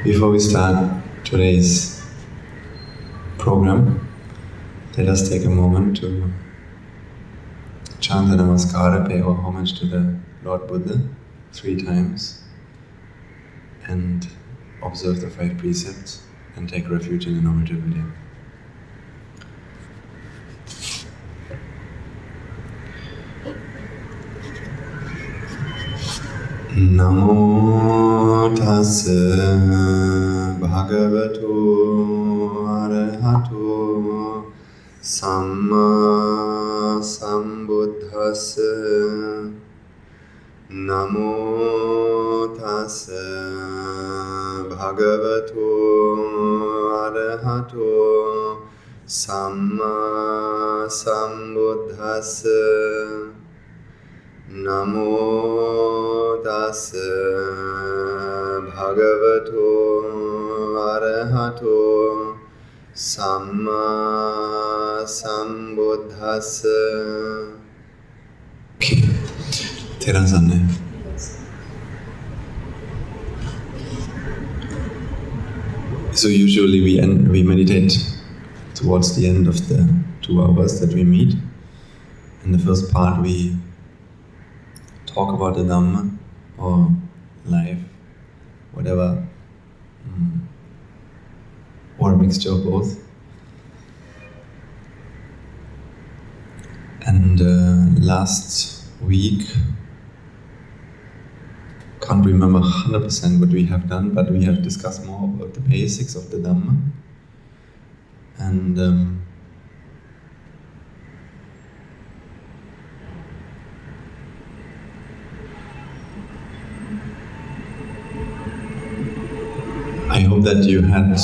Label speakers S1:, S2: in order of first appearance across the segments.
S1: Before we start today's program, let us take a moment to chant the Namaskara, pay our homage to the Lord Buddha 3 times, and observe the 5 precepts and take refuge in the Noble Buddha. Namo tassa bhagavato arahato samma sambuddhassa. Namo tassa bhagavato arahato samma sambuddhassa. Namo tassa bhagavato arahato samma sambuddhassa. Okay. Terasane. So usually we meditate towards the end of the 2 hours that we meet. In the first part we talk about the Dhamma or life, whatever, or a mixture of both. And last week, can't remember 100% what we have done, but we have discussed more about the basics of the Dhamma. And I hope that you had,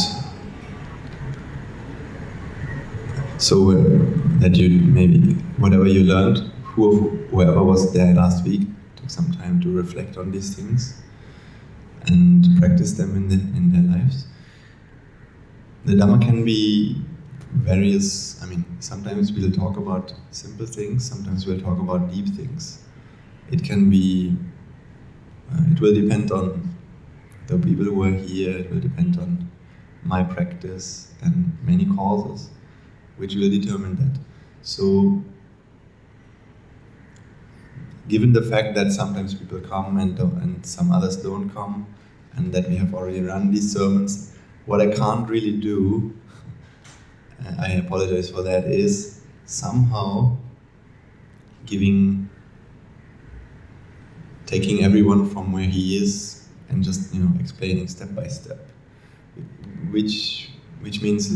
S1: that you maybe, whatever you learned, whoever was there last week, took some time to reflect on these things and practice them in their lives. The Dhamma can be various. Sometimes we'll talk about simple things, sometimes we'll talk about deep things. It can be, it will depend on the people who are here, it will depend on my practice and many causes, which will determine that. So, given the fact that sometimes people come and some others don't come, and that we have already run these sermons, what I can't really do, I apologize for that, is somehow taking everyone from where he is and just explaining step by step, which means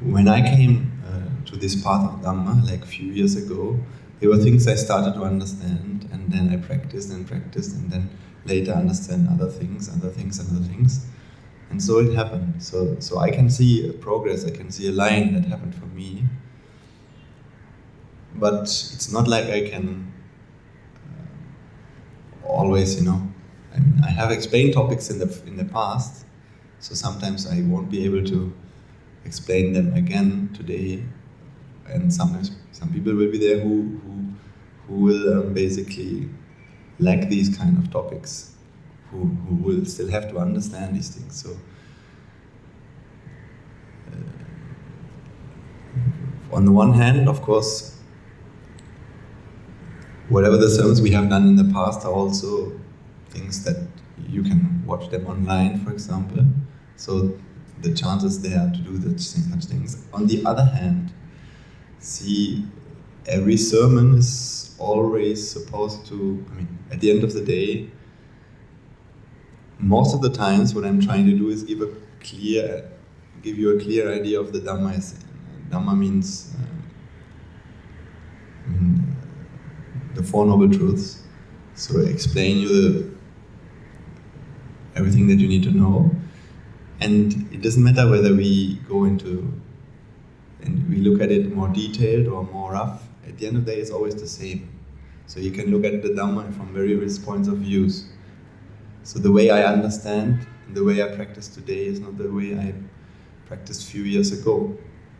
S1: when I came to this path of Dhamma like a few years ago, there were things I started to understand, and then I practiced, and then later understand other things, and so it happened. So I can see a progress, I can see a line that happened for me, but it's not like I can always, I have explained topics in the past, so sometimes I won't be able to explain them again today, and sometimes some people will be there who will basically lack these kind of topics, who will still have to understand these things. So on the one hand, of course, whatever the sermons we have done in the past are also things that you can watch them online, for example. So the chances there to do such things. On the other hand, see, every sermon is always supposed to, at the end of the day, most of the times what I'm trying to do is give you a clear idea of the Dhamma. Dhamma means the 4 Noble Truths. So explain you everything that you need to know. And it doesn't matter whether we go into and we look at it more detailed or more rough. At the end of the day, it's always the same. So you can look at the Dhamma from various points of views. So the way I understand and the way I practice today is not the way I practiced a few years ago.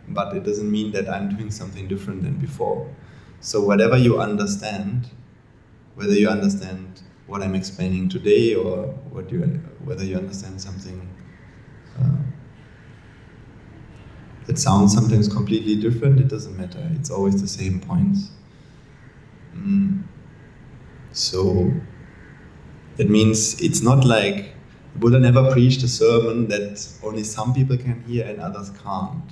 S1: But it doesn't mean that I'm doing something different than before. So whatever you understand, whether you understand what I'm explaining today, or whether you understand something that sounds sometimes completely different, it doesn't matter. It's always the same points. So that means it's not like Buddha never preached a sermon that only some people can hear and others can't.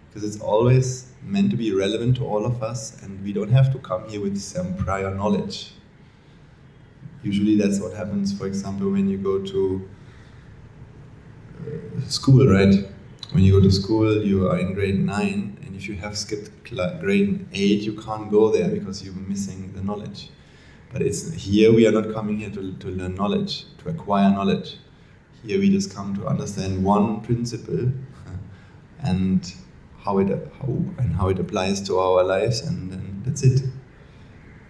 S1: Because it's always meant to be relevant to all of us, and we don't have to come here with some prior knowledge. Usually that's what happens, for example, when you go to school, right? When you go to school, you are in grade 9, and if you have skipped grade 8, you can't go there because you're missing the knowledge. But here we are not coming here to learn knowledge, to acquire knowledge. Here we just come to understand one principle and how it applies to our lives, and then that's it.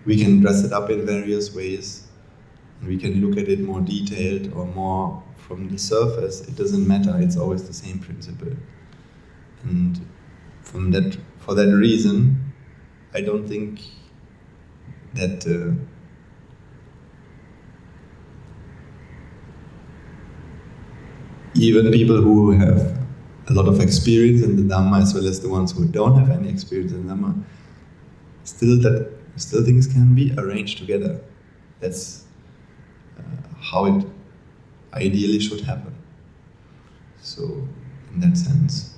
S1: We can dress it up in various ways, and we can look at it more detailed or more from the surface. It doesn't matter, it's always the same principle. And for that reason, I don't think that even people who have a lot of experience in the Dhamma, as well as the ones who don't have any experience in the Dhamma, still things can be arranged together. That's how it ideally should happen. So, in that sense.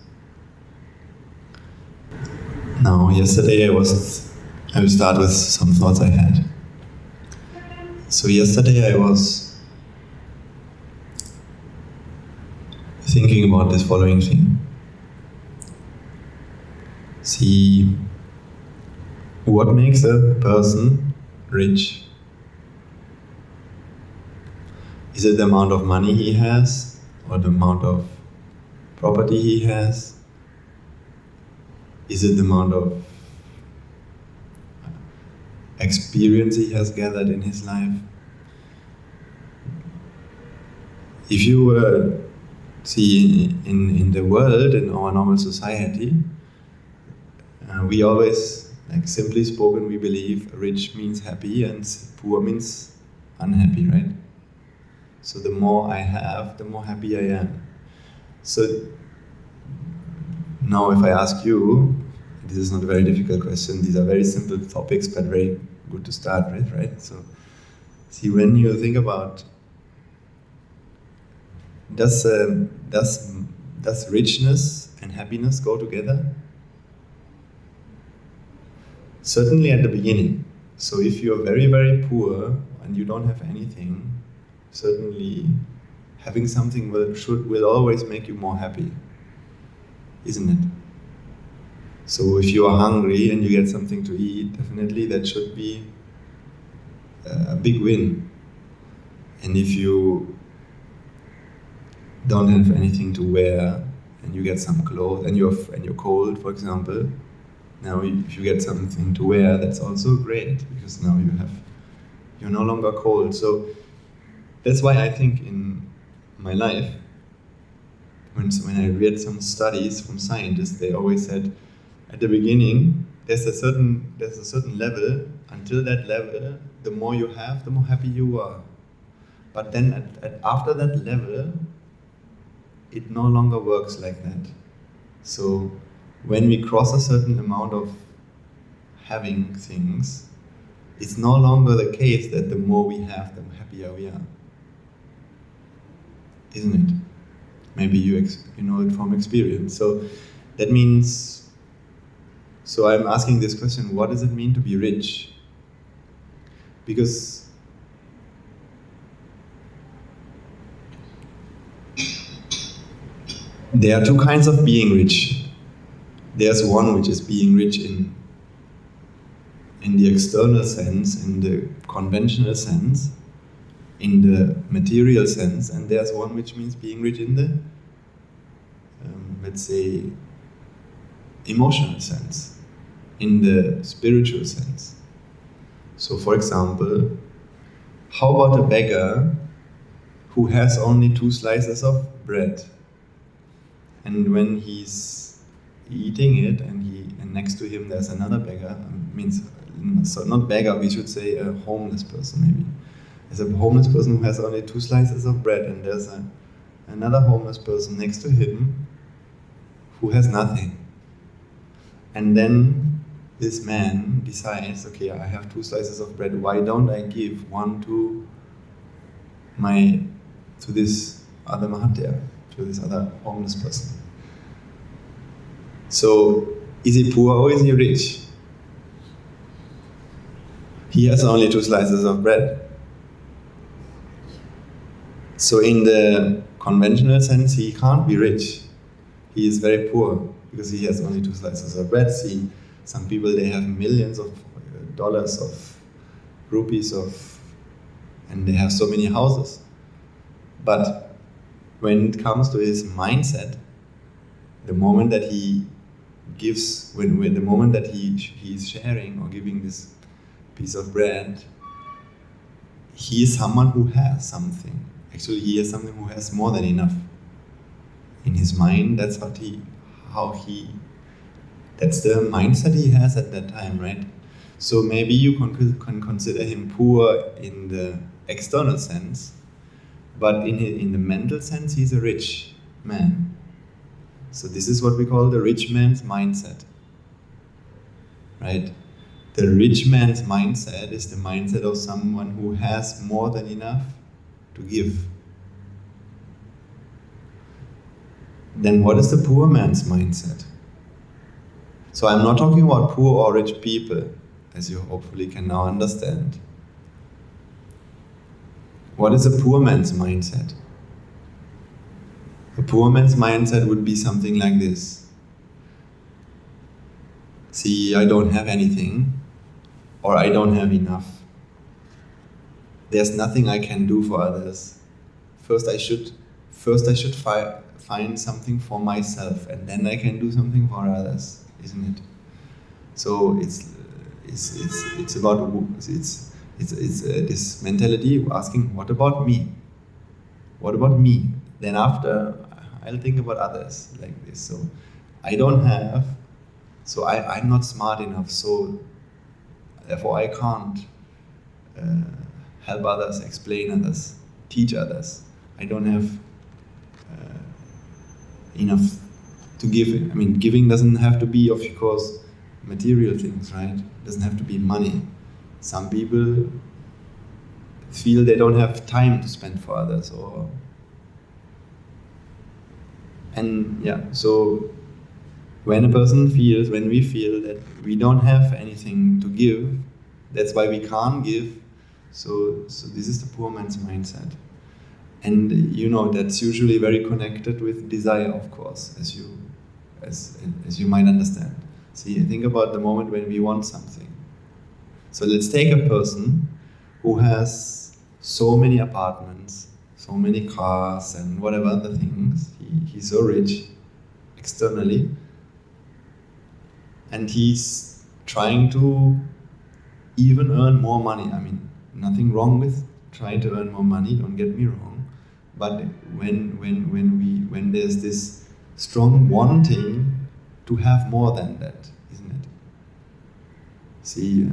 S1: Now, yesterday I will start with some thoughts I had. So yesterday I was thinking about this following thing. See, what makes a person rich? Is it the amount of money he has, or the amount of property he has? Is it the amount of experience he has gathered in his life? If you were see in the world, in our normal society, we always, like simply spoken, we believe rich means happy and poor means unhappy, right? So the more I have, the more happy I am. So now if I ask you, this is not a very difficult question, these are very simple topics but very good to start with, right? So see, when you think about does richness and happiness go together? Certainly at the beginning. So if you're very, very poor and you don't have anything, certainly having something will always make you more happy, isn't it? So if you are hungry and you get something to eat, definitely that should be a big win. And if you don't have anything to wear and you get some clothes and you're cold, for example, now if you get something to wear, that's also great, because now you're no longer cold. So that's why I think in my life, when I read some studies from scientists, they always said at the beginning there's a certain level. Until that level, the more you have, the more happy you are. But then after that level, it no longer works like that. So when we cross a certain amount of having things, it's no longer the case that the more we have, the happier we are. Isn't it? Maybe you know it from experience. So that means, so I'm asking this question, what does it mean to be rich? Because there are two kinds of being rich. There's one which is being rich in the external sense, in the conventional sense, in the material sense, and there's one which means being rich in the, let's say, emotional sense, in the spiritual sense. So for example, how about a beggar who has only 2 slices of bread, and when he's eating it and next to him there's another beggar, so not beggar, we should say a homeless person maybe. There's a homeless person who has only 2 slices of bread, and there's another homeless person next to him who has nothing. And then this man decides, okay, I have 2 slices of bread, why don't I give one to this other Mahathir, to this other homeless person? So, is he poor or is he rich? He has only 2 slices of bread. So in the conventional sense, he can't be rich. He is very poor because he has only 2 slices of bread. See, some people, they have millions of dollars, of rupees, and they have so many houses. But when it comes to his mindset, the moment that he gives, when the moment that he is sharing or giving this piece of bread, he is someone who has something. Actually, he is someone who has more than enough. In his mind, that's that's the mindset he has at that time, right? So maybe you can consider him poor in the external sense, but in the mental sense, he's a rich man. So this is what we call the rich man's mindset, right? The rich man's mindset is the mindset of someone who has more than enough to give. Then what is the poor man's mindset? So I'm not talking about poor or rich people, as you hopefully can now understand. What is a poor man's mindset? A poor man's mindset would be something like this. See, I don't have anything, or I don't have enough. There's nothing I can do for others. First I should find something for myself, and then I can do something for others, isn't it? So it's about this mentality of asking, what about me? What about me? Then after, I'll think about others like this. So I don't have, so I'm not smart enough, so therefore I can't help others, explain others, teach others. I don't have enough to give. I mean, giving doesn't have to be, of course, material things, right? It doesn't have to be money. Some people feel they don't have time to spend for others, so when we feel that we don't have anything to give, that's why we can't give. So this is the poor man's mindset. And that's usually very connected with desire, of course, as you might understand. See, think about the moment when we want something. So let's take a person who has so many apartments, so many cars, and whatever other things. He's so rich externally, and he's trying to even earn more money. I mean, nothing wrong with trying to earn more money, don't get me wrong. But when there's this strong wanting to have more than that, isn't it? See,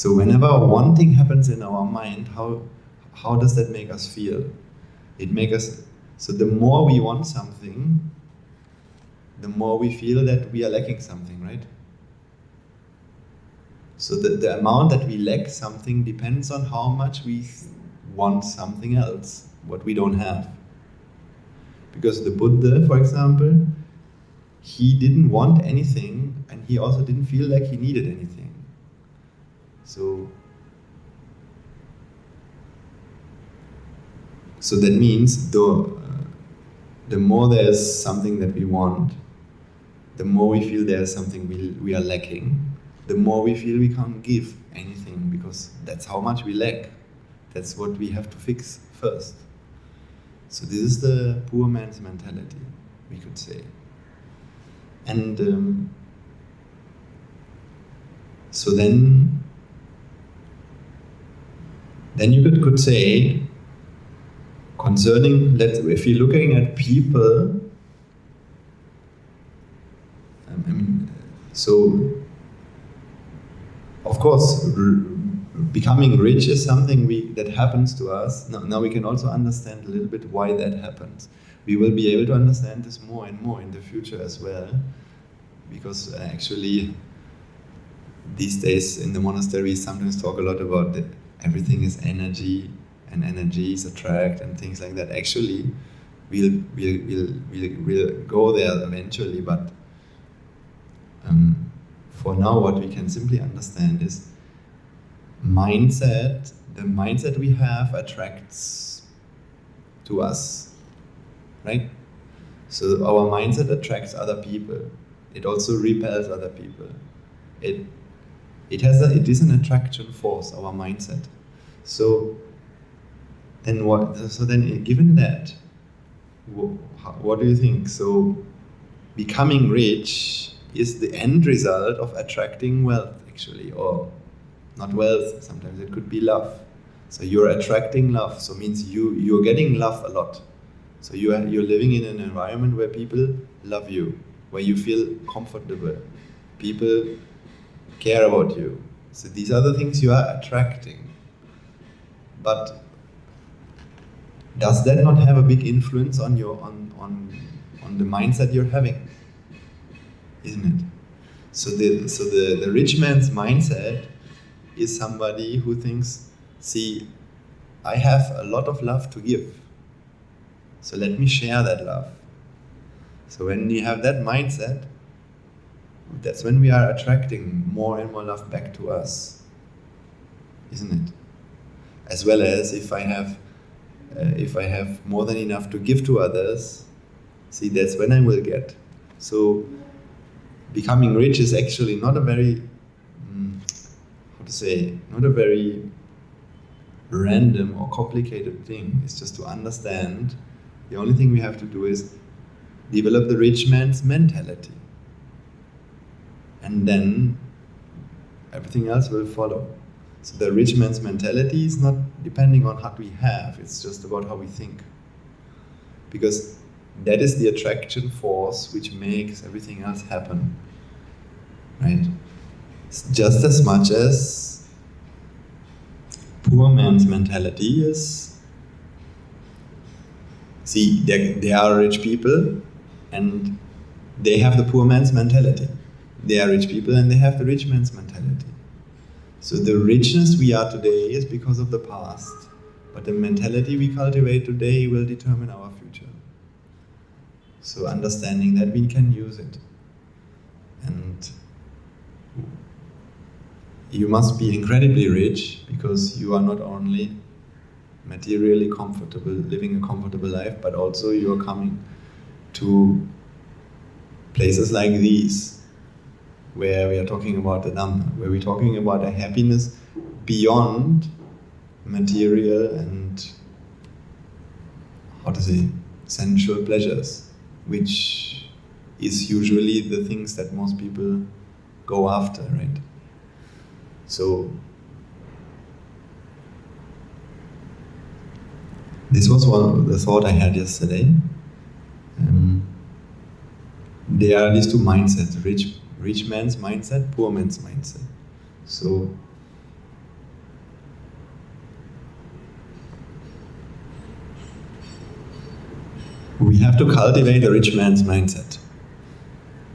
S1: whenever wanting happens in our mind, how does that make us feel? So the more we want something, the more we feel that we are lacking something, right? So the amount that we lack something depends on how much we want something else, what we don't have. Because the Buddha, for example, he didn't want anything, and he also didn't feel like he needed anything. So that means the more there's something that we want, the more we feel there's something we are lacking, the more we feel we can't give anything, because that's how much we lack. That's what we have to fix first. So this is the poor man's mentality, we could say. And so then you could say, concerning, if you're looking at people, so of course becoming rich is something that happens to us. Now we can also understand a little bit why that happens. We will be able to understand this more and more in the future as well, because actually these days in the monastery we sometimes talk a lot about that everything is energy and energies attract and things like that. Actually, we'll go there eventually, but for now what we can simply understand is mindset. The mindset we have attracts to us, right? So our mindset attracts other people. It also repels other people. It is an attraction force, our mindset. So then what? So then, given that, what do you think? So becoming rich is the end result of attracting wealth, actually, or not wealth. Sometimes it could be love. So you're attracting love. So it means you're getting love a lot. So you're living in an environment where people love you, where you feel comfortable. People care about you. So these are the things you are attracting. But does that not have a big influence on your on the mindset you're having? Isn't it? So the rich man's mindset is somebody who thinks, see, I have a lot of love to give. So let me share that love. So when you have that mindset, that's when we are attracting more and more love back to us, isn't it? As well as if I have more than enough to give to others, see, that's when I will get. So becoming rich is actually not a very, not a very random or complicated thing. It's just to understand. The only thing we have to do is develop the rich man's mentality. And then everything else will follow. So the rich man's mentality is not depending on what we have, it's just about how we think. Because that is the attraction force which makes everything else happen. Right? It's just as much as poor man's mentality is, see, there are rich people and they have the poor man's mentality. They are rich people and they have the rich man's mentality. So the richness we are today is because of the past, but the mentality we cultivate today will determine our future. So understanding that, we can use it. And you must be incredibly rich because you are not only materially comfortable, living a comfortable life, but also you are coming to places like these, where we are talking about the Dhamma, where we're talking about a happiness beyond material and, sensual pleasures, which is usually the things that most people go after, right? So this was one of the thought I had yesterday. There are these two mindsets, rich man's mindset, poor man's mindset. So we have to cultivate a rich man's mindset.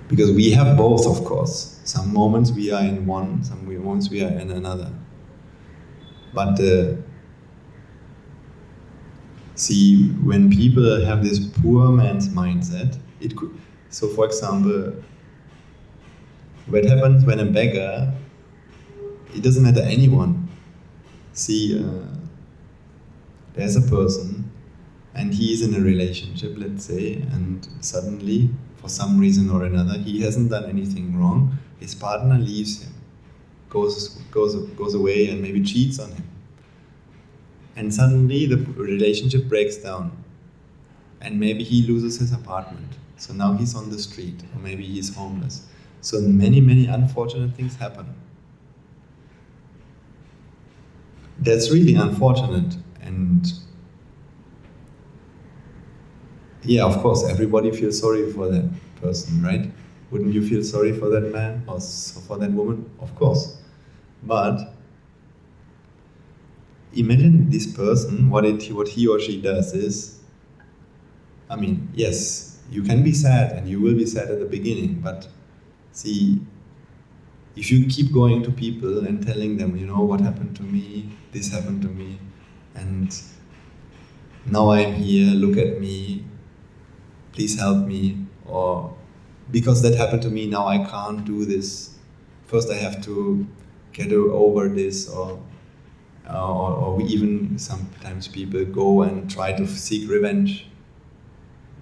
S1: Because we have both, of course. Some moments we are in one, some moments we are in another. But see, when people have this poor man's mindset, it could. So, for example, what happens when a beggar? It doesn't matter anyone. See, there's a person, and he is in a relationship, let's say, and suddenly, for some reason or another, he hasn't done anything wrong. His partner leaves him, goes away, and maybe cheats on him. And suddenly the relationship breaks down, and maybe he loses his apartment. So now he's on the street, or maybe he's homeless. So many, many unfortunate things happen. That's really unfortunate, and yeah, of course, everybody feels sorry for that person, right? Wouldn't you feel sorry for that man or for that woman? Of course. But imagine this person, what he or she does is, I mean, yes, you can be sad and you will be sad at the beginning, but see, if you keep going to people and telling them, what happened to me, this happened to me, and now I'm here, look at me, please help me, or because that happened to me, now I can't do this. First I have to get over this, or we even, sometimes people go and try to seek revenge.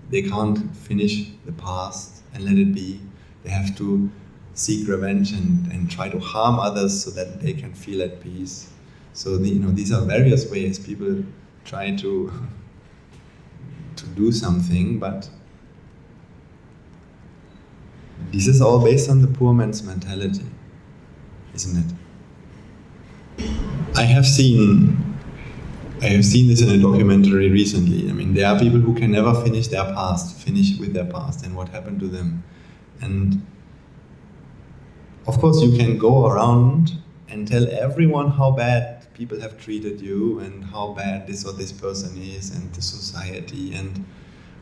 S1: They can't finish the past and let it be. They have to seek revenge and try to harm others so that they can feel at peace. So these are various ways people try to do something, but this is all based on the poor man's mentality, isn't it? I have seen this in a documentary recently. I mean, there are people who can never finish with their past and what happened to them. And of course you can go around and tell everyone how bad people have treated you and how bad this or this person is and the society and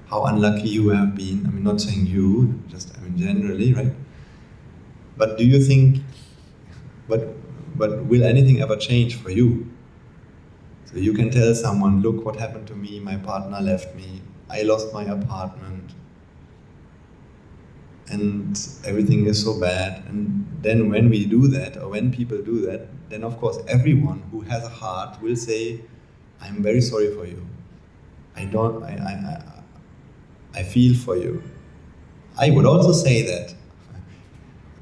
S1: how unlucky you have been. I mean, not saying you, just generally, right? But do you think, but will anything ever change for you? So you can tell someone, look what happened to me, my partner left me, I lost my apartment, and everything is so bad. And then when we do that, or when people do that, then of course everyone who has a heart will say, I'm very sorry for you. I feel for you. I would also say that.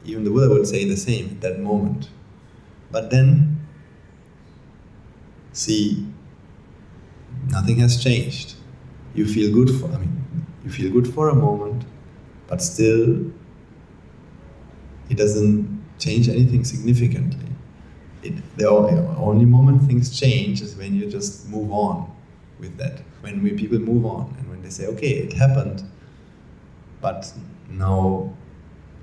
S1: Even the Buddha would say the same at that moment. But then, see, nothing has changed. You feel good for a moment, but still, it doesn't change anything significantly. The only moment things change is when you just move on with that. When people move on and when they say, okay, it happened, but now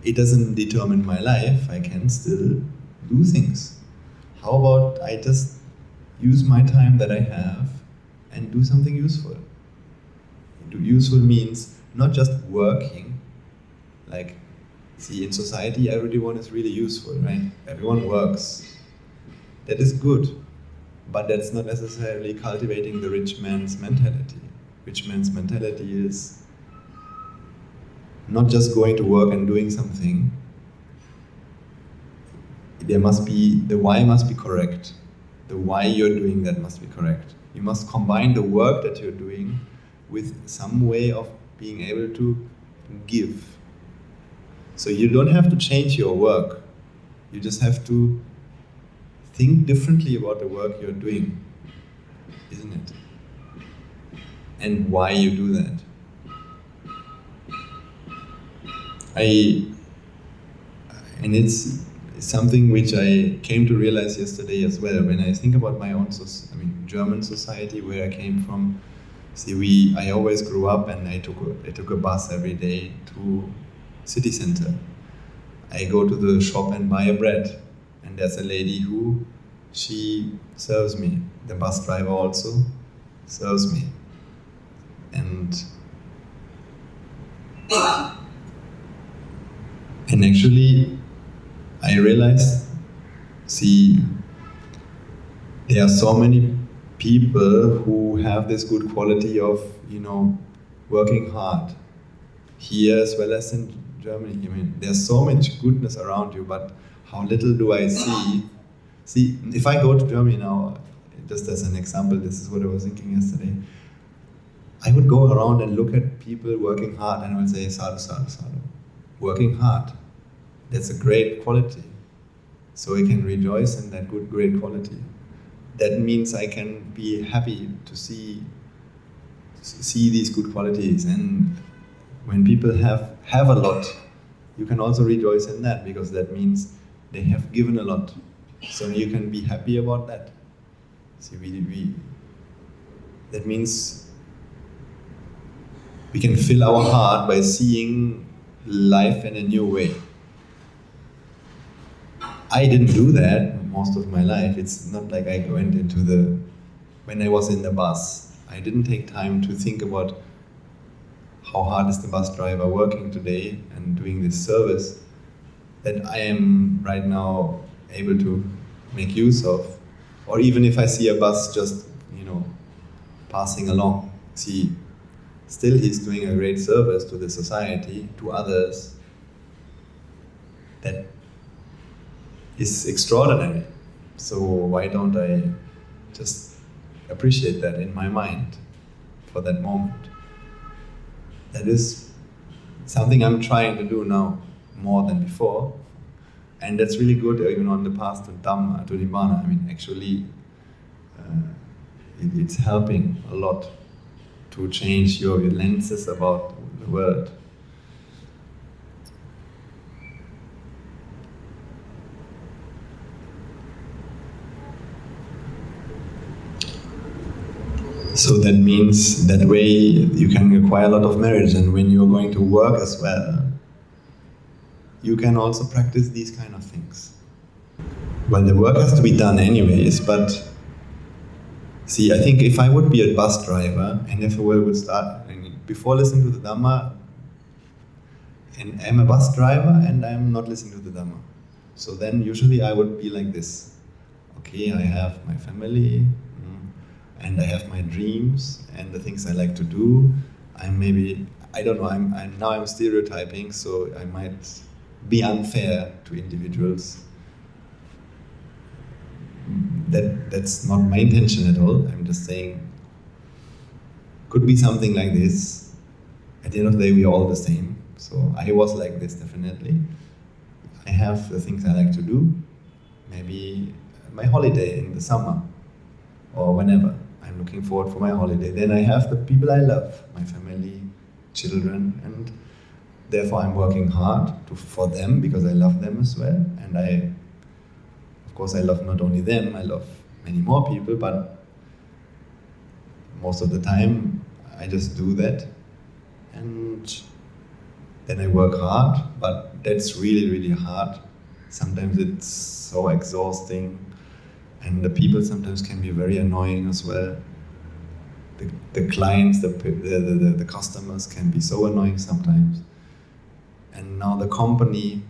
S1: it doesn't determine my life, I can still do things. How about I just use my time that I have and do something useful? Useful means not just working, like, see, in society everyone is really useful, right? Everyone works. That is good, but that's not necessarily cultivating the rich man's mentality. Rich man's mentality is not just going to work and doing something. The why must be correct. The why you're doing that must be correct. You must combine the work that you're doing with some way of being able to give. So you don't have to change your work. You just have to think differently about the work you're doing, isn't it? And why you do that. And it's something which I came to realize yesterday as well. When I think about my own, German society where I came from. See, I always grew up and I took a bus every day to city center. I go to the shop and buy a bread, and there's a lady she serves me. The bus driver also serves me. And actually, I realized, see, there are so many people who have this good quality of, working hard, here as well as in Germany. I mean, there's so much goodness around you, but how little do I see? See, if I go to Germany now, just as an example, this is what I was thinking yesterday, I would go around and look at people working hard and I would say, sadhu, sadhu, sadhu. Working hard. That's a great quality. So I can rejoice in that great quality. That means I can be happy to see these good qualities. And when people have a lot, you can also rejoice in that, because that means they have given a lot. So you can be happy about that. See, that means we can fill our heart by seeing life in a new way. I didn't do that most of my life. It's not like I went into the when I was in the bus, I didn't take time to think about how hard is the bus driver working today and doing this service that I am right now able to make use of. Or even if I see a bus just, passing along, see, still he's doing a great service to the society, to others. That is extraordinary. So why don't I just appreciate that in my mind for that moment? That is something I'm trying to do now more than before. And that's really good, even on the path to Dhamma, to Nibbana. I mean, actually, it's helping a lot to change your lenses about the world. So that means that way you can acquire a lot of merit, and when you're going to work as well, you can also practice these kind of things. Well, the work has to be done anyways, but see, I think if I would be a bus driver, and if I would start, before listening to the Dhamma, and I'm a bus driver and I'm not listening to the Dhamma. So then usually I would be like this. Okay, I have my family, and I have my dreams and the things I like to do. I'm stereotyping, so I might be unfair to individuals. That's not my intention at all. I'm just saying, could be something like this. At the end of the day, we are all the same. So I was like this, definitely. I have the things I like to do. Maybe my holiday in the summer or whenever. I'm looking forward for my holiday. Then I have the people I love, my family, children, and therefore I'm working hard for them because I love them as well. And of course I love not only them, I love many more people, but most of the time I just do that. And then I work hard, but that's really, really hard. Sometimes it's so exhausting. And the people sometimes can be very annoying as well. The clients, the customers can be so annoying sometimes. And now the company,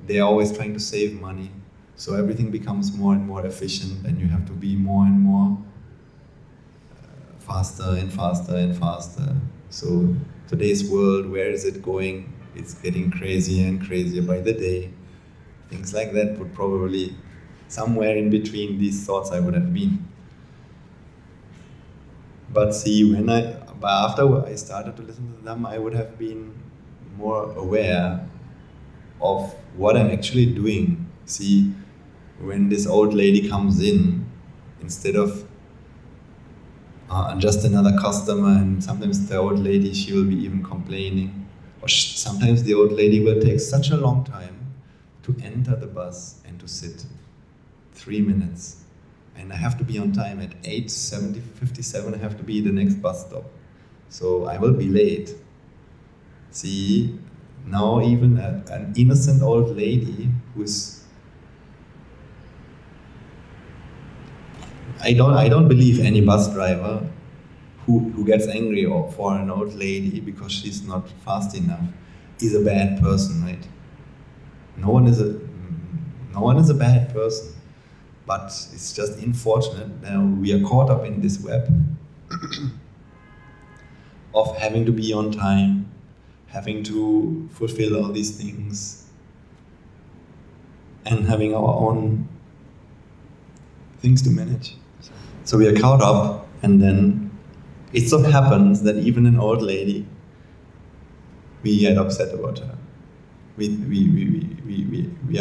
S1: they're always trying to save money. So everything becomes more and more efficient, and you have to be more and more faster and faster and faster. So today's world, where is it going? It's getting crazier and crazier by the day. Things like that would probably somewhere in between these thoughts I would have been. But see, after I started to listen to the Dhamma, I would have been more aware of what I'm actually doing. See, when this old lady comes in, instead of just another customer, and sometimes the old lady, she will be even complaining. Or sometimes the old lady will take such a long time to enter the bus and to sit. 3 minutes, and I have to be on time at 8:57. I have to be the next bus stop, so I will be late. See, now even an innocent old lady I don't believe any bus driver who gets angry for an old lady because she's not fast enough is a bad person, right? No one is a bad person. But it's just unfortunate now we are caught up in this web of having to be on time, having to fulfill all these things, and having our own things to manage. So we are caught up, and then it so happens that even an old lady, we get upset about her. We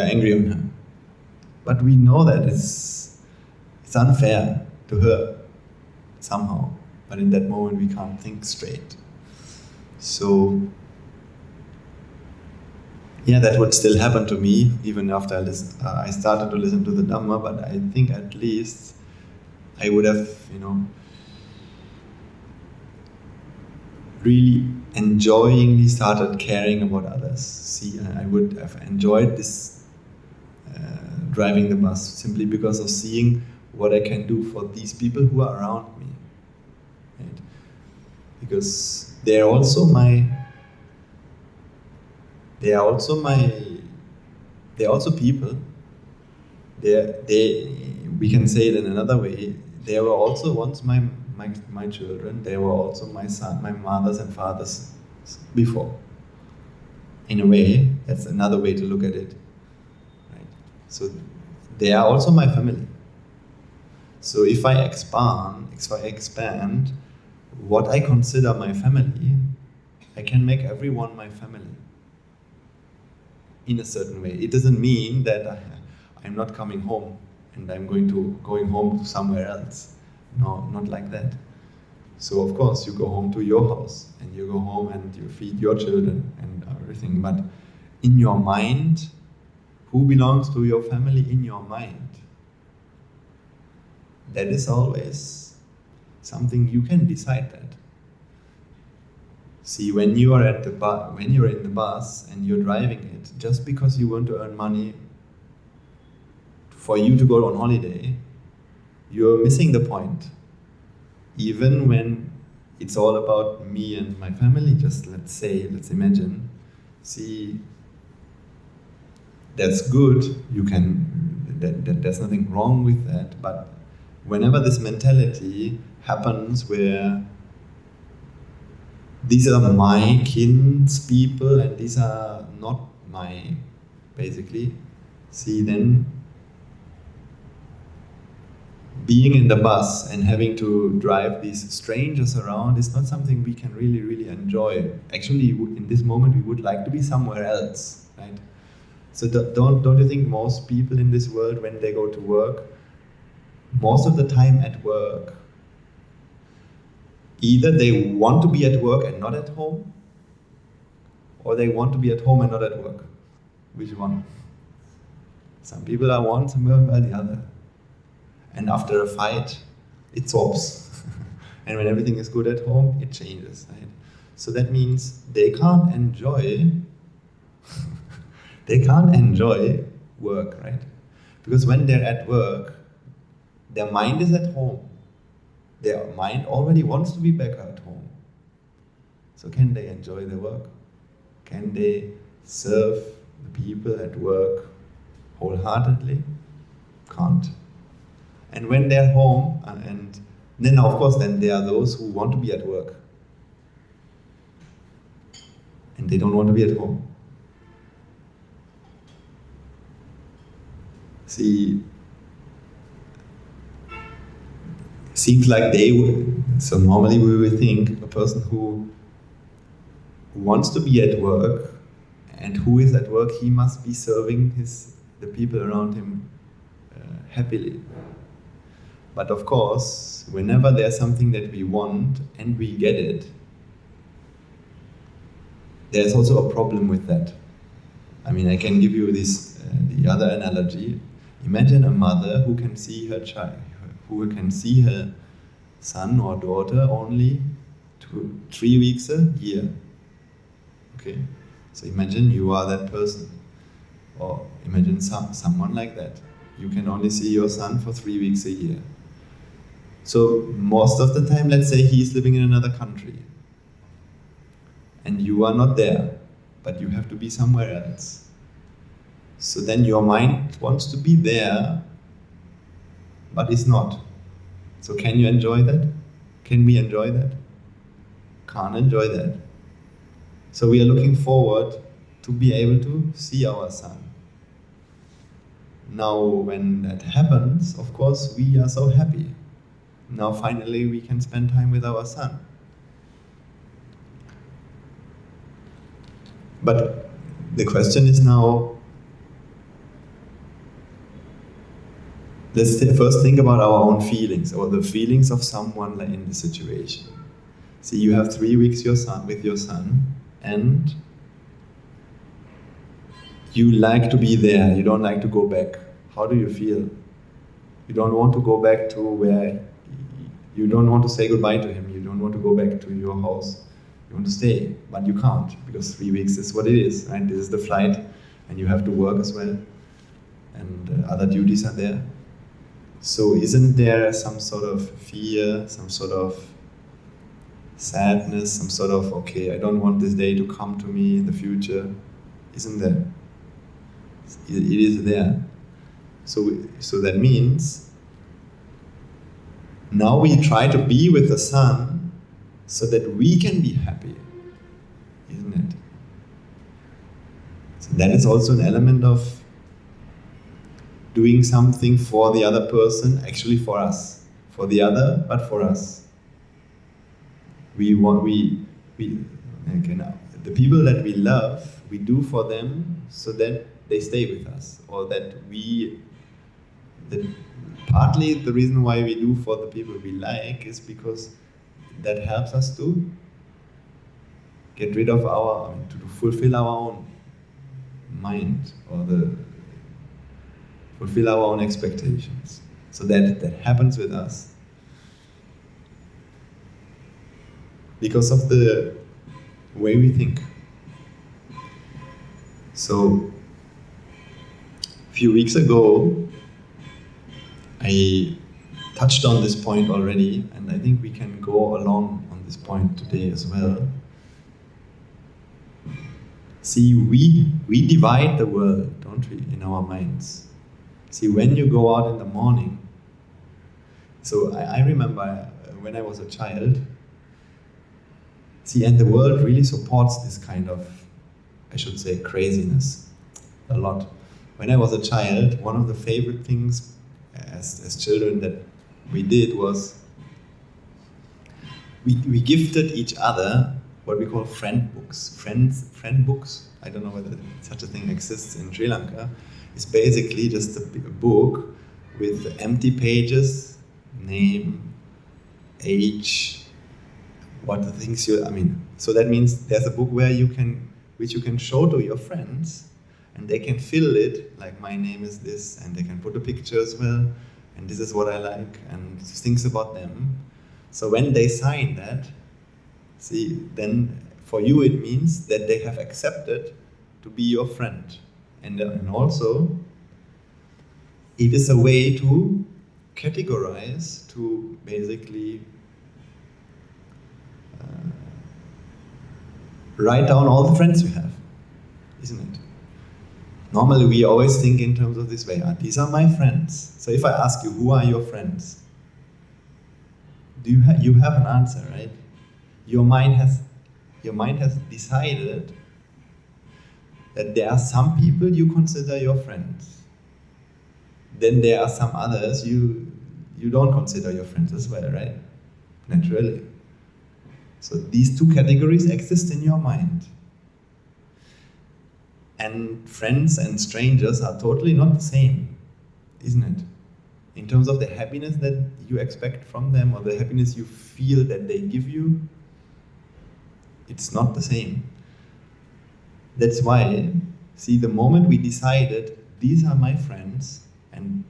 S1: are angry on her. But we know that it's unfair to her somehow. But in that moment we can't think straight. So yeah, that would still happen to me even after I started to listen to the Dhamma. But I think at least I would have, really enjoyingly started caring about others. See, I would have enjoyed this driving the bus simply because of seeing what I can do for these people who are around me, right? Because they are also people. We can say it in another way. They were also once my children. They were also my mothers and fathers before. In a way, that's another way to look at it, right? So they are also my family. So if I expand what I consider my family, I can make everyone my family in a certain way. It doesn't mean that I'm not coming home and I'm going home to somewhere else. No, not like that. So of course you go home to your house and you go home and you feed your children and everything. But in your mind, who belongs to your family in your mind? That is always something you can decide that. See, when you are when you're in the bus and you're driving it, just because you want to earn money for you to go on holiday, you're missing the point. Even when it's all about me and my family, just let's imagine, see, that's good, there's nothing wrong with that, but whenever this mentality happens where these are my kin's people and these are not my, basically, see, then being in the bus and having to drive these strangers around is not something we can really, really enjoy. Actually, in this moment, we would like to be somewhere else, right? So don't you think most people in this world, when they go to work, most of the time at work, either they want to be at work and not at home, or they want to be at home and not at work? Which one? Some people are one, some people are the other. And after a fight, it swaps. And when everything is good at home, it changes, right? So that means they can't enjoy work, right? Because when they're at work, their mind is at home. Their mind already wants to be back at home. So can they enjoy their work? Can they serve the people at work wholeheartedly? Can't. And when they're home, and then of course then there are those who want to be at work. And they don't want to be at home. See, seems like they would, so normally we would think a person who wants to be at work and who is at work, he must be serving the people around him happily. But of course, whenever there's something that we want and we get it, there's also a problem with that. I mean, I can give you this the other analogy. Imagine a mother who can see her child, who can see her son or daughter only 3 weeks a year. Okay, so imagine you are that person, or imagine someone like that. You can only see your son for 3 weeks a year. So most of the time, let's say he's living in another country, and you are not there, but you have to be somewhere else. So then your mind wants to be there, but it's not. So can you enjoy that? Can we enjoy that? Can't enjoy that. So we are looking forward to be able to see our son. Now when that happens, of course we are so happy. Now finally we can spend time with our son. But the question is now, let's first think about our own feelings, or the feelings of someone in the situation. See, you have 3 weeks with your son, and you like to be there, you don't like to go back. How do you feel? You don't want to go back to where, you don't want to say goodbye to him, you don't want to go back to your house. You want to stay, but you can't, because 3 weeks is what it is, right? This is the flight, and you have to work as well, and other duties are there. So isn't there some sort of fear, some sort of sadness, some sort of, okay, I don't want this day to come to me in the future? Isn't there? It is there. So that means now we try to be with the sun so that we can be happy, isn't it? So that is also an element of doing something for the other person, actually for us. For the other, but for us. The people that we love, we do for them so that they stay with us, or that partly the reason why we do for the people we like is because that helps us to get rid of to fulfill our own mind, or fulfill our own expectations. So that happens with us because of the way we think. So a few weeks ago, I touched on this point already, and I think we can go along on this point today as well. See, we divide the world, don't we, in our minds. See, when you go out in the morning, so I remember when I was a child, see, and the world really supports this kind of, I should say, craziness a lot. When I was a child, one of the favorite things as children that we did was we gifted each other what we call friend books. Friend books, I don't know whether such a thing exists in Sri Lanka. It's basically just a book with empty pages, name, age, what the things so that means there's a book which you can show to your friends, and they can fill it, like my name is this, and they can put a picture as well, and this is what I like, and things about them. So when they sign that, see, then for you it means that they have accepted to be your friend. And also, it is a way to categorize, to basically write down all the friends you have, isn't it? Normally we always think in terms of this way, these are my friends. So if I ask you, who are your friends? You have an answer, right? Your mind has decided that there are some people you consider your friends. Then there are some others you don't consider your friends as well, right? Naturally. So these two categories exist in your mind. And friends and strangers are totally not the same, isn't it? In terms of the happiness that you expect from them, or the happiness you feel that they give you, it's not the same. That's why, see, the moment we decided, these are my friends, and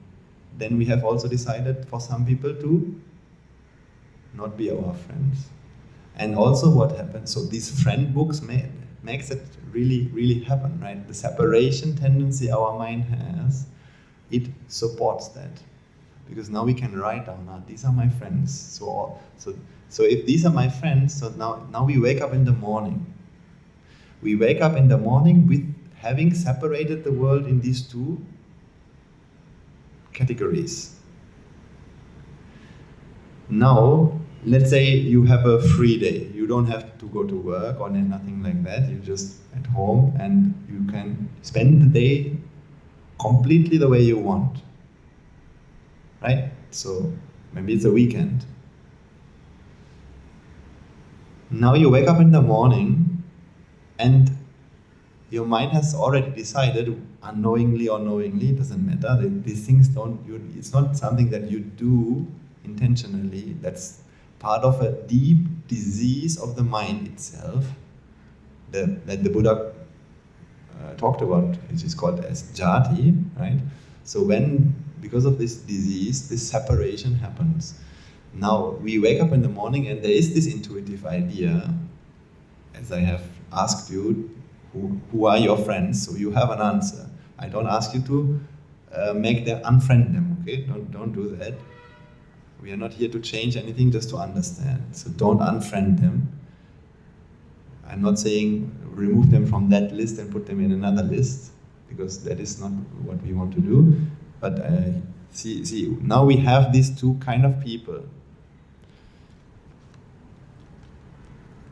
S1: then we have also decided for some people to not be our friends. And also what happens, so these friend books makes it really, really happen, right? The separation tendency our mind has, it supports that. Because now we can write down, these are my friends. So if these are my friends, so now we wake up in the morning. We wake up in the morning with having separated the world in these two categories. Now, let's say you have a free day. You don't have to go to work or nothing like that. You're just at home and you can spend the day completely the way you want. Right? So maybe it's a weekend. Now you wake up in the morning and your mind has already decided, unknowingly or knowingly, it doesn't matter. These things it's not something that you do intentionally. That's part of a deep disease of the mind itself that the Buddha talked about, which is called as jati, right? So because of this disease, this separation happens. Now, we wake up in the morning and there is this intuitive idea, as I have asked you, who are your friends? So you have an answer. I don't ask you to unfriend them, Okay, don't do that. We are not here to change anything, just to understand. So don't unfriend them. I'm not saying remove them from that list and put them in another list, because that is not what we want to do. But see, now we have these two kind of people.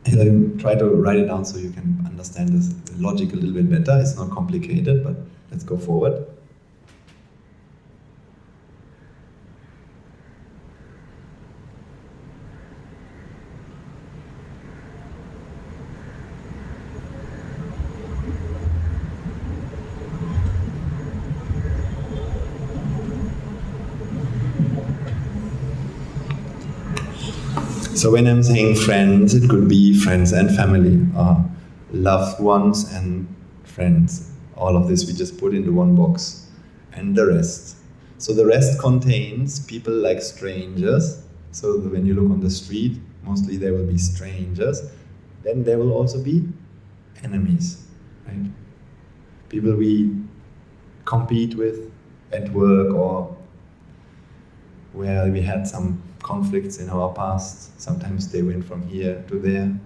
S1: And I'll try to write it down so you can understand this logic a little bit better. It's not complicated, but let's go forward. So when I'm saying friends, it could be friends and family, or loved ones and friends. All of this we just put into one box. And the rest. So the rest contains people like strangers. So when you look on the street, mostly there will be strangers. Then there will also be enemies, right? People we compete with at work, or where we had some conflicts in our past. Sometimes they went from here to there,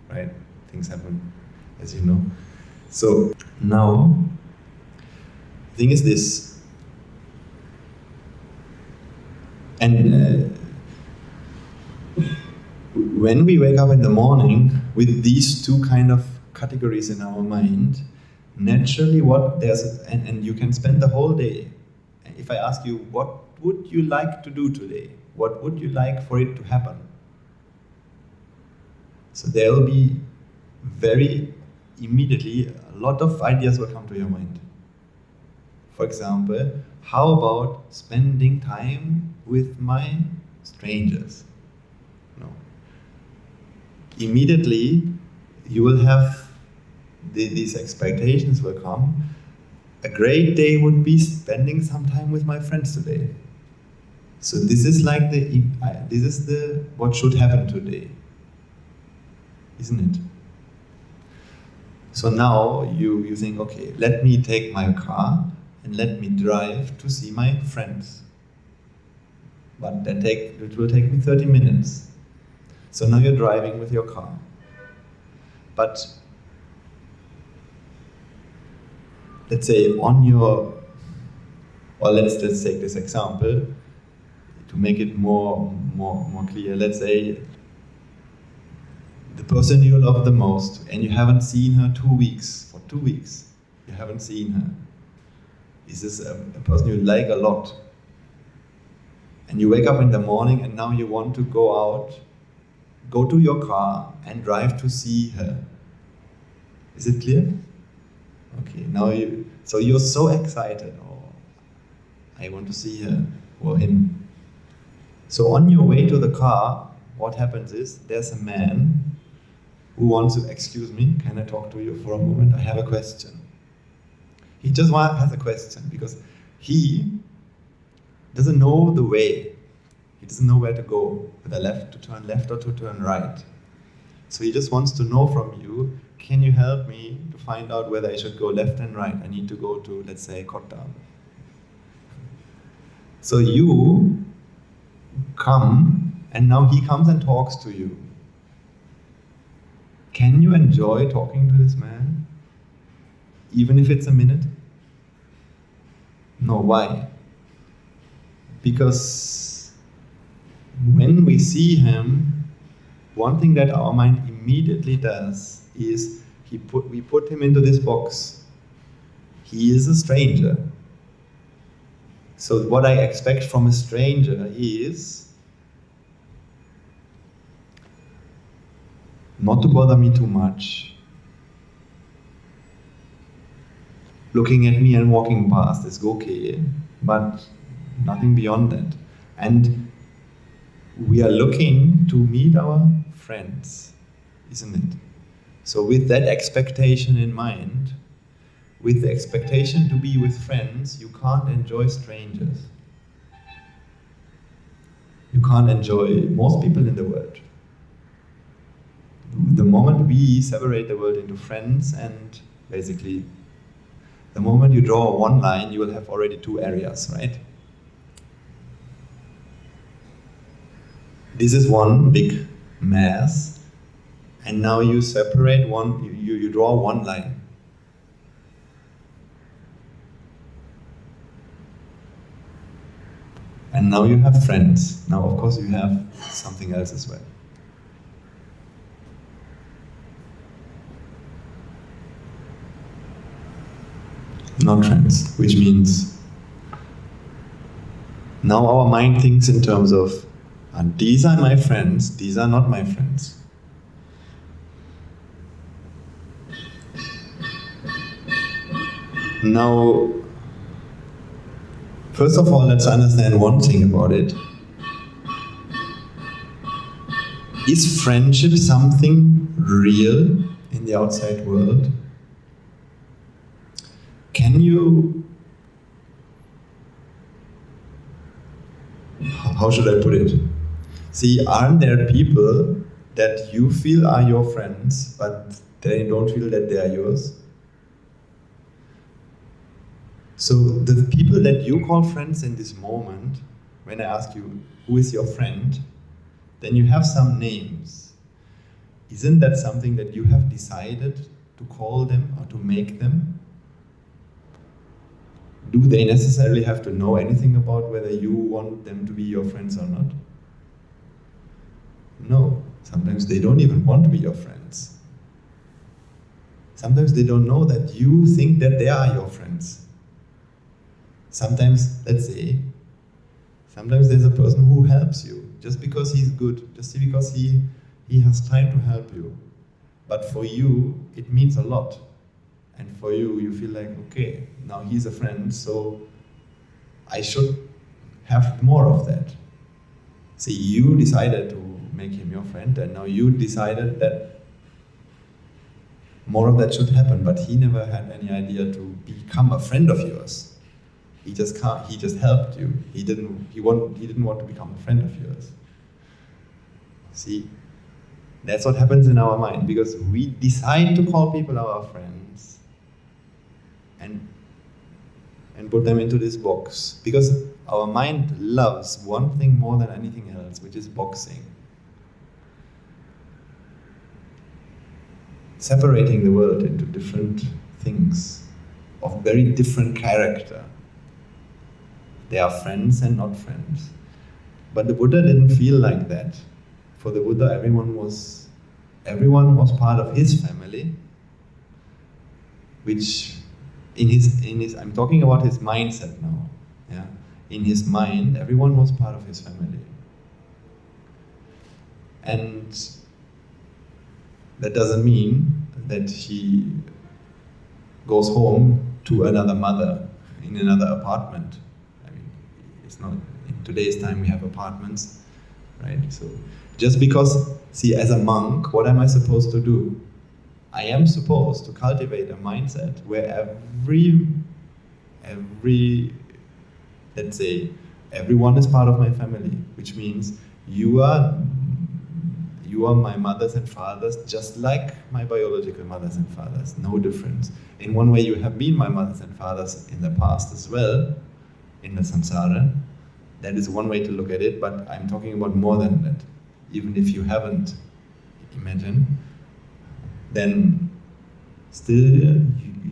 S1: right? Things happen, as you know. So now, the thing is this, and when we wake up in the morning with these two kind of categories in our mind, naturally and you can spend the whole day. If I ask you, what would you like to do today? What would you like for it to happen? So there will be very immediately a lot of ideas will come to your mind. For example, how about spending time with my strangers? No. Immediately you will have these expectations will come. A great day would be spending some time with my friends today. So this is like what should happen today, isn't it? So now you think, okay, let me take my car and let me drive to see my friends. But it will take me 30 minutes. So now you're driving with your car. But let's say let's take this example to make it more clear. Let's say the person you love the most, and you haven't seen her 2 weeks. For 2 weeks, you haven't seen her. Is this a person you like a lot? And you wake up in the morning, and now you want to go to your car and drive to see her. Is it clear? Okay, now you're so excited. Oh, I want to see her or him. So on your way to the car, what happens is there's a man who wants to, excuse me, can I talk to you for a moment? I have a question. He just has a question because he doesn't know the way. He doesn't know where to go, whether to turn left or to turn right. So he just wants to know from you, can you help me to find out whether I should go left and right? I need to go to, let's say, Kotta. So you come, and now he comes and talks to you. Can you enjoy talking to this man? Even if it's a minute? No, why? Because when we see him, one thing that our mind immediately does is we put him into this box. He is a stranger. So what I expect from a stranger is not to bother me too much. Looking at me and walking past is okay, but nothing beyond that. And we are looking to meet our friends, isn't it? So with that expectation in mind, with the expectation to be with friends, you can't enjoy strangers. You can't enjoy most people in the world. The moment we separate the world into friends, and basically the moment you draw one line, you will have already two areas, right? This is one big mass, and now you separate one, you draw one line. And now you have friends. Now, of course, you have something else as well. Not friends, which means now our mind thinks in terms of, these are my friends, these are not my friends. Now, first of all, let's understand one thing about it. Is friendship something real in the outside world? Can you, how should I put it? See, aren't there people that you feel are your friends, but they don't feel that they are yours? So the people that you call friends in this moment, when I ask you, who is your friend? Then you have some names. Isn't that something that you have decided to call them or to make them? Do they necessarily have to know anything about whether you want them to be your friends or not? No. Sometimes they don't even want to be your friends. Sometimes they don't know that you think that they are your friends. Sometimes, let's say, sometimes there's a person who helps you just because he's good, just because he has time to help you. But for you, it means a lot. And for you, you feel like, okay, now he's a friend, so I should have more of that. See, you decided to make him your friend, and now you decided that more of that should happen, but he never had any idea to become a friend of yours. He just helped you. He didn't want to become a friend of yours. See, that's what happens in our mind, because we decide to call people our friends and put them into this box. Because our mind loves one thing more than anything else, which is boxing. Separating the world into different things of very different character. They are friends and not friends. But the Buddha didn't feel like that. For the Buddha, everyone was part of his family, which in his I'm talking about his mindset now. Yeah? In his mind, everyone was part of his family. And that doesn't mean that he goes home to another mother in another apartment. I mean, it's not, in today's time we have apartments, right? So just because, see, as a monk, what am I supposed to do? I am supposed to cultivate a mindset where every, let's say, everyone is part of my family, which means you are my mothers and fathers, just like my biological mothers and fathers, no difference. In one way, you have been my mothers and fathers in the past as well, in the samsara. That is one way to look at it, but I'm talking about more than that. Even if you haven't imagined, then still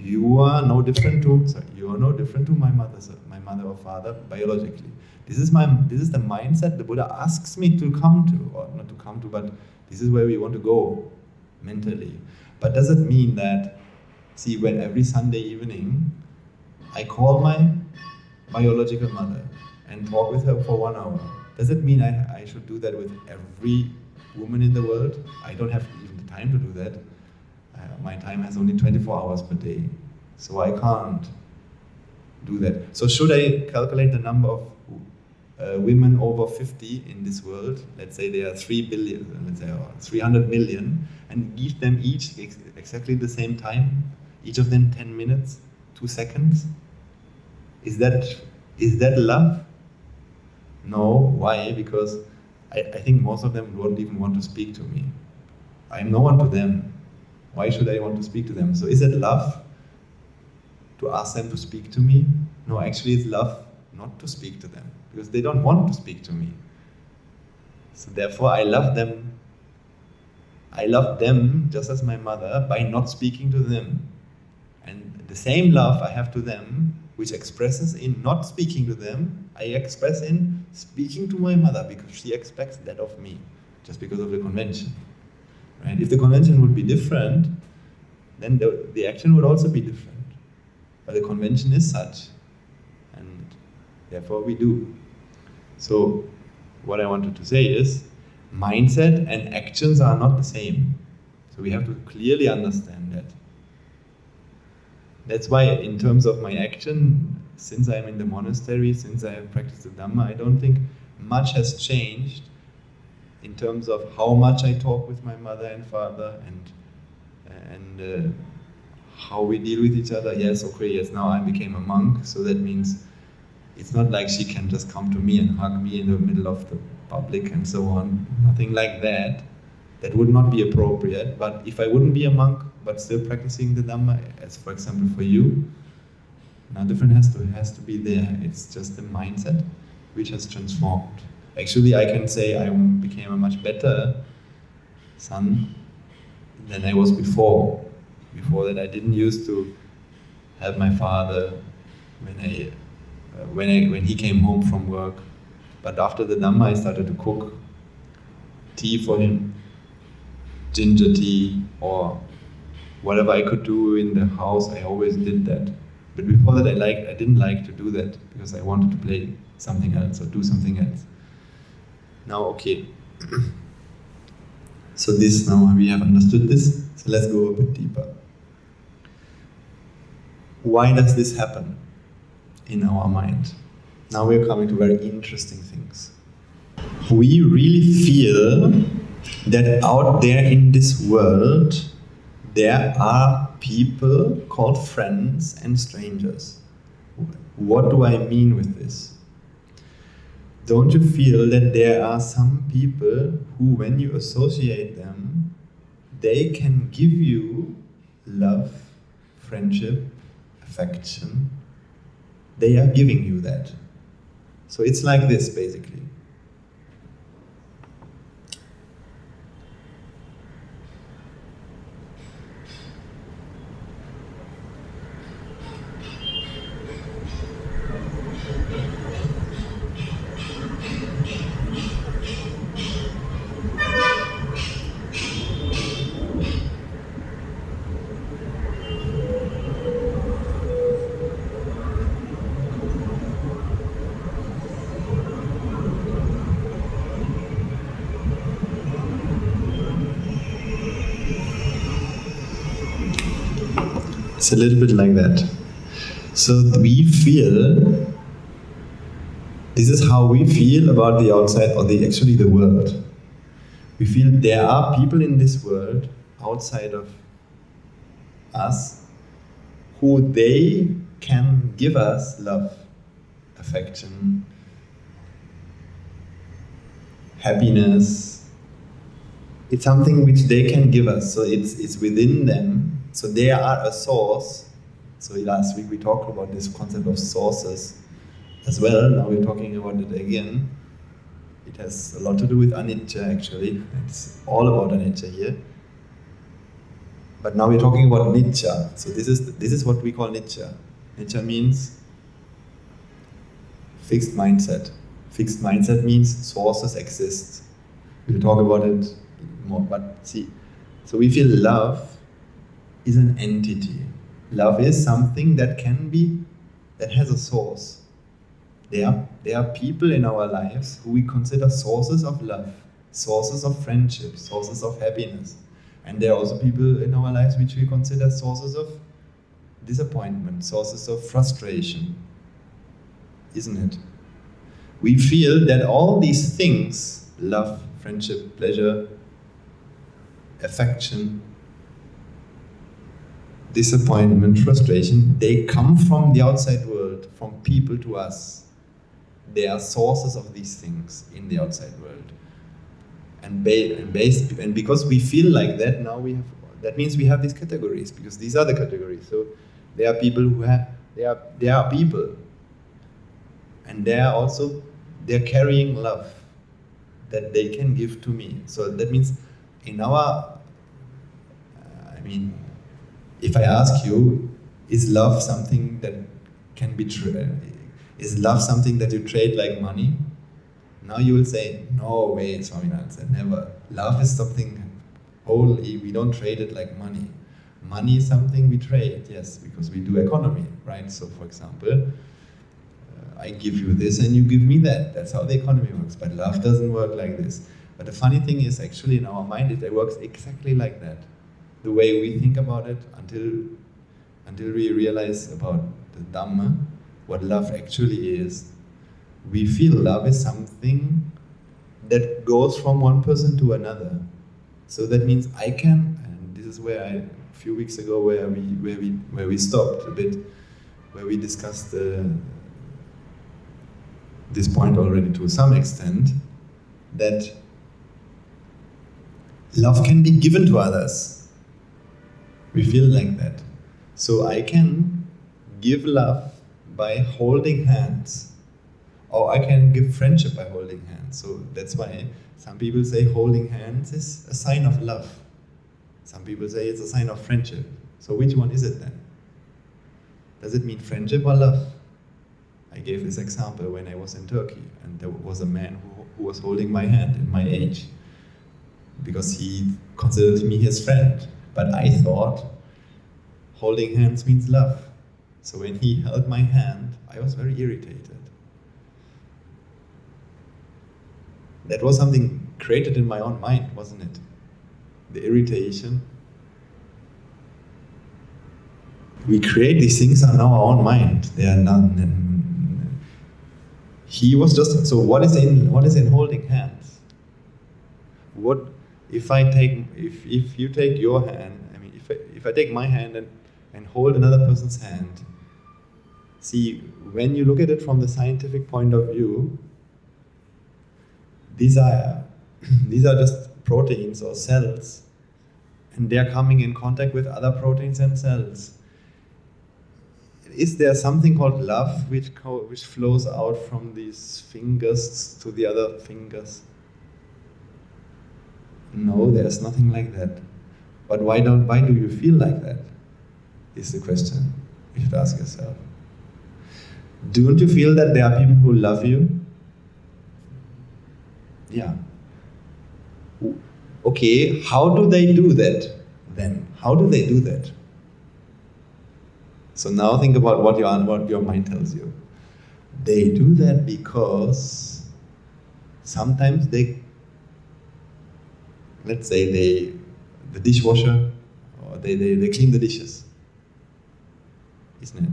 S1: you are no different to my mother or father biologically. This is the mindset the Buddha asks me to come to, or not to come to, but this is where we want to go mentally. But does it mean that, see, when every Sunday evening I call my biological mother and talk with her for 1 hour, does it mean I should do that with every woman in the world? I don't have even the time to do that. My time has only 24 hours per day, so I can't do that. So should I calculate the number of women over 50 in this world? Let's say there are 3 billion, let's say 300 million, and give them each exactly the same time, each of them 10 minutes, 2 seconds. Is that love? No. Why? Because I think most of them won't even want to speak to me. I'm no one to them. Why should I want to speak to them? So is it love to ask them to speak to me? No, actually it's love not to speak to them, because they don't want to speak to me. So therefore I love them. I love them just as my mother by not speaking to them. And the same love I have to them, which expresses in not speaking to them, I express in speaking to my mother, because she expects that of me, just because of the convention. Right? If the convention would be different, then the action would also be different. But the convention is such, and therefore we do. So what I wanted to say is, mindset and actions are not the same. So we have to clearly understand that. That's why in terms of my action, since I'm in the monastery, since I have practiced the Dhamma, I don't think much has changed in terms of how much I talk with my mother and father, and how we deal with each other. Yes, okay, yes, now I became a monk, so that means it's not like she can just come to me and hug me in the middle of the public and so on. Nothing like that. That would not be appropriate. But if I wouldn't be a monk, but still practicing the Dhamma, as for example for you, now different has to be there. It's just the mindset which has transformed. Actually, I can say I became a much better son than I was before. Before that, I didn't used to help my father when he came home from work. But after the Dhamma, I started to cook tea for him, ginger tea, or whatever I could do in the house. I always did that. But before that, I didn't like to do that because I wanted to play something else or do something else. Now, okay. So now we have understood this. So let's go a bit deeper. Why does this happen in our mind? Now we're coming to very interesting things. We really feel that out there in this world, there are people called friends and strangers. What do I mean with this? Don't you feel that there are some people who, when you associate them, they can give you love, friendship, affection? They are giving you that. So it's like this, basically. It's a little bit like that. So we feel, this is how we feel about the outside, or actually the world. We feel there are people in this world outside of us who they can give us love, affection, happiness. It's something which they can give us, so it's within them. So they are a source. So last week we talked about this concept of sources as well. Now we're talking about it again. It has a lot to do with Anicca, actually. It's all about Anicca here. But now we're talking about Nicca. So this is what we call Nicca. Nicca means fixed mindset. Fixed mindset means sources exist. We'll talk about it more. But see, so we feel love is an entity. Love is something that has a source. There are people in our lives who we consider sources of love, sources of friendship, sources of happiness. And there are also people in our lives which we consider sources of disappointment, sources of frustration. Isn't it? We feel that all these things, love, friendship, pleasure, affection, disappointment, frustration, they come from the outside world, from people to us. They are sources of these things in the outside world. And because we feel like that, now that means we have these categories, because these are the categories. So there are people there are people, and they're carrying love. that they can give to me. So that means in our, if I ask you, is love something that can be is love something that you trade like money? Now you will say, no way, Swaminathan said, never. Love is something holy, we don't trade it like money. Money is something we trade, yes, because we do economy, right? So for example, I give you this and you give me that. That's how the economy works. But love doesn't work like this. But the funny thing is, actually in our mind, it works exactly like that. The way we think about it until we realize about the Dhamma, what love actually is. We feel love is something that goes from one person to another. So that means I can, and this is where a few weeks ago where we stopped a bit, where we discussed this point already to some extent, that love can be given to others. We feel like that. So I can give love by holding hands. Or I can give friendship by holding hands. So that's why some people say holding hands is a sign of love. Some people say it's a sign of friendship. So which one is it then? Does it mean friendship or love? I gave this example when I was in Turkey, and there was a man who was holding my hand in my age, because he considered me his friend. But I thought holding hands means love. So when he held my hand, I was very irritated. That was something created in my own mind, wasn't it? The irritation. We create these things on our own mind. They are none. And he was just, so what is in holding hands? What if you take your hand, if I take my hand and hold another person's hand, see, when you look at it from the scientific point of view, these are just proteins or cells, and they are coming in contact with other proteins and cells. Is there something called love which flows out from these fingers to the other fingers? No, there's nothing like that. But why do you feel like that? Is the question you should ask yourself. Don't you feel that there are people who love you? Yeah. Okay, how do they do that then? How do they do that? So now think about what your mind tells you. They do that because sometimes let's say the dishwasher, or they clean the dishes, isn't it?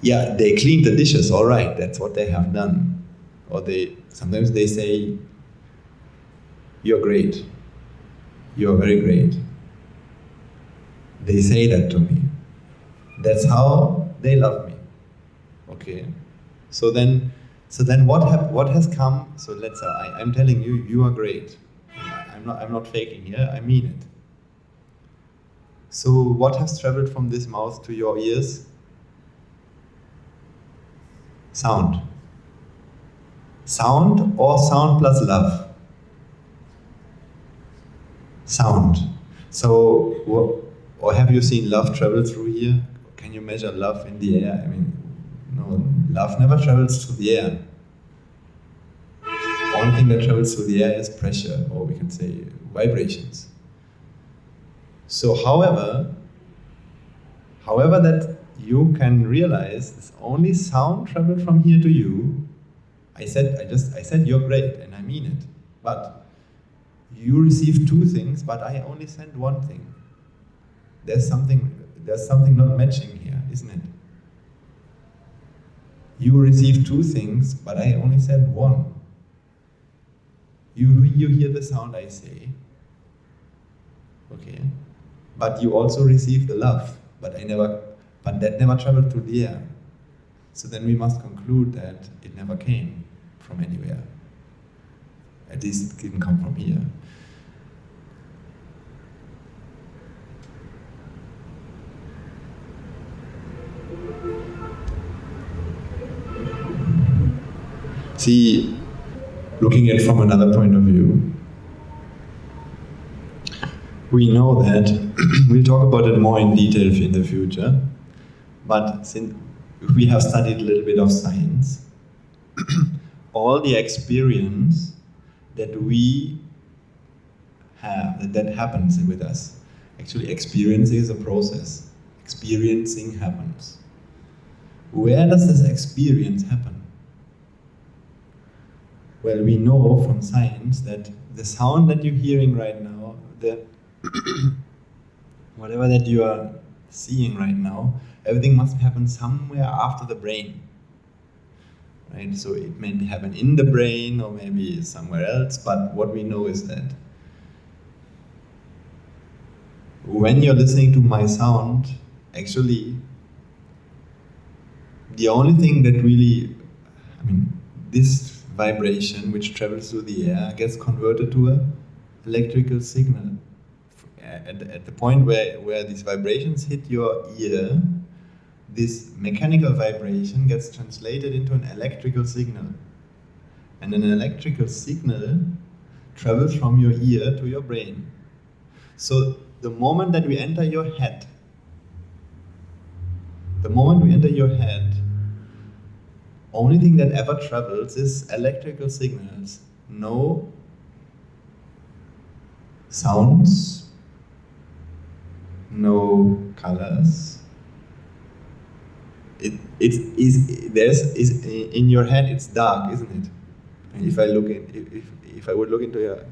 S1: Yeah, they clean the dishes, all right, that's what they have done. Or sometimes they say, you're great, you're very great. They say that to me. That's how they love me. Okay. So then what has come? So let's say I'm telling you, you are great. I'm not faking here. I mean it. So what has traveled from this mouth to your ears? Sound. Sound or sound plus love? Sound. So, or have you seen love travel through here? Can you measure love in the air? No, love never travels through the air. The only thing that travels through the air is pressure, or we can say vibrations. So, however that you can realize this only sound traveled from here to you. I said you're great, and I mean it. But you receive two things, but I only sent one thing. There's something not matching here, isn't it? You receive two things, but I only said one. You hear the sound I say, okay, but you also receive the love, but that never traveled through the air. So then we must conclude that it never came from anywhere. At least it didn't come from here. See, looking at it from another point of view, we know that, we'll talk about it more in detail in the future, but since we have studied a little bit of science, all the experience that we have, that happens with us, actually experiencing is a process. Experiencing happens. Where does this experience happen? Well, we know from science that the sound that you're hearing right now, the whatever that you are seeing right now, everything must happen somewhere after the brain. Right? So it may happen in the brain or maybe somewhere else, but what we know is that when you're listening to my sound, actually, the only thing that really, this vibration which travels through the air gets converted to an electrical signal. At the point where these vibrations hit your ear, this mechanical vibration gets translated into an electrical signal. And an electrical signal travels from your ear to your brain. So the moment that we enter your head, only thing that ever travels is electrical signals. No sounds, no colors. In your head it's dark, isn't it? And if I would look into your,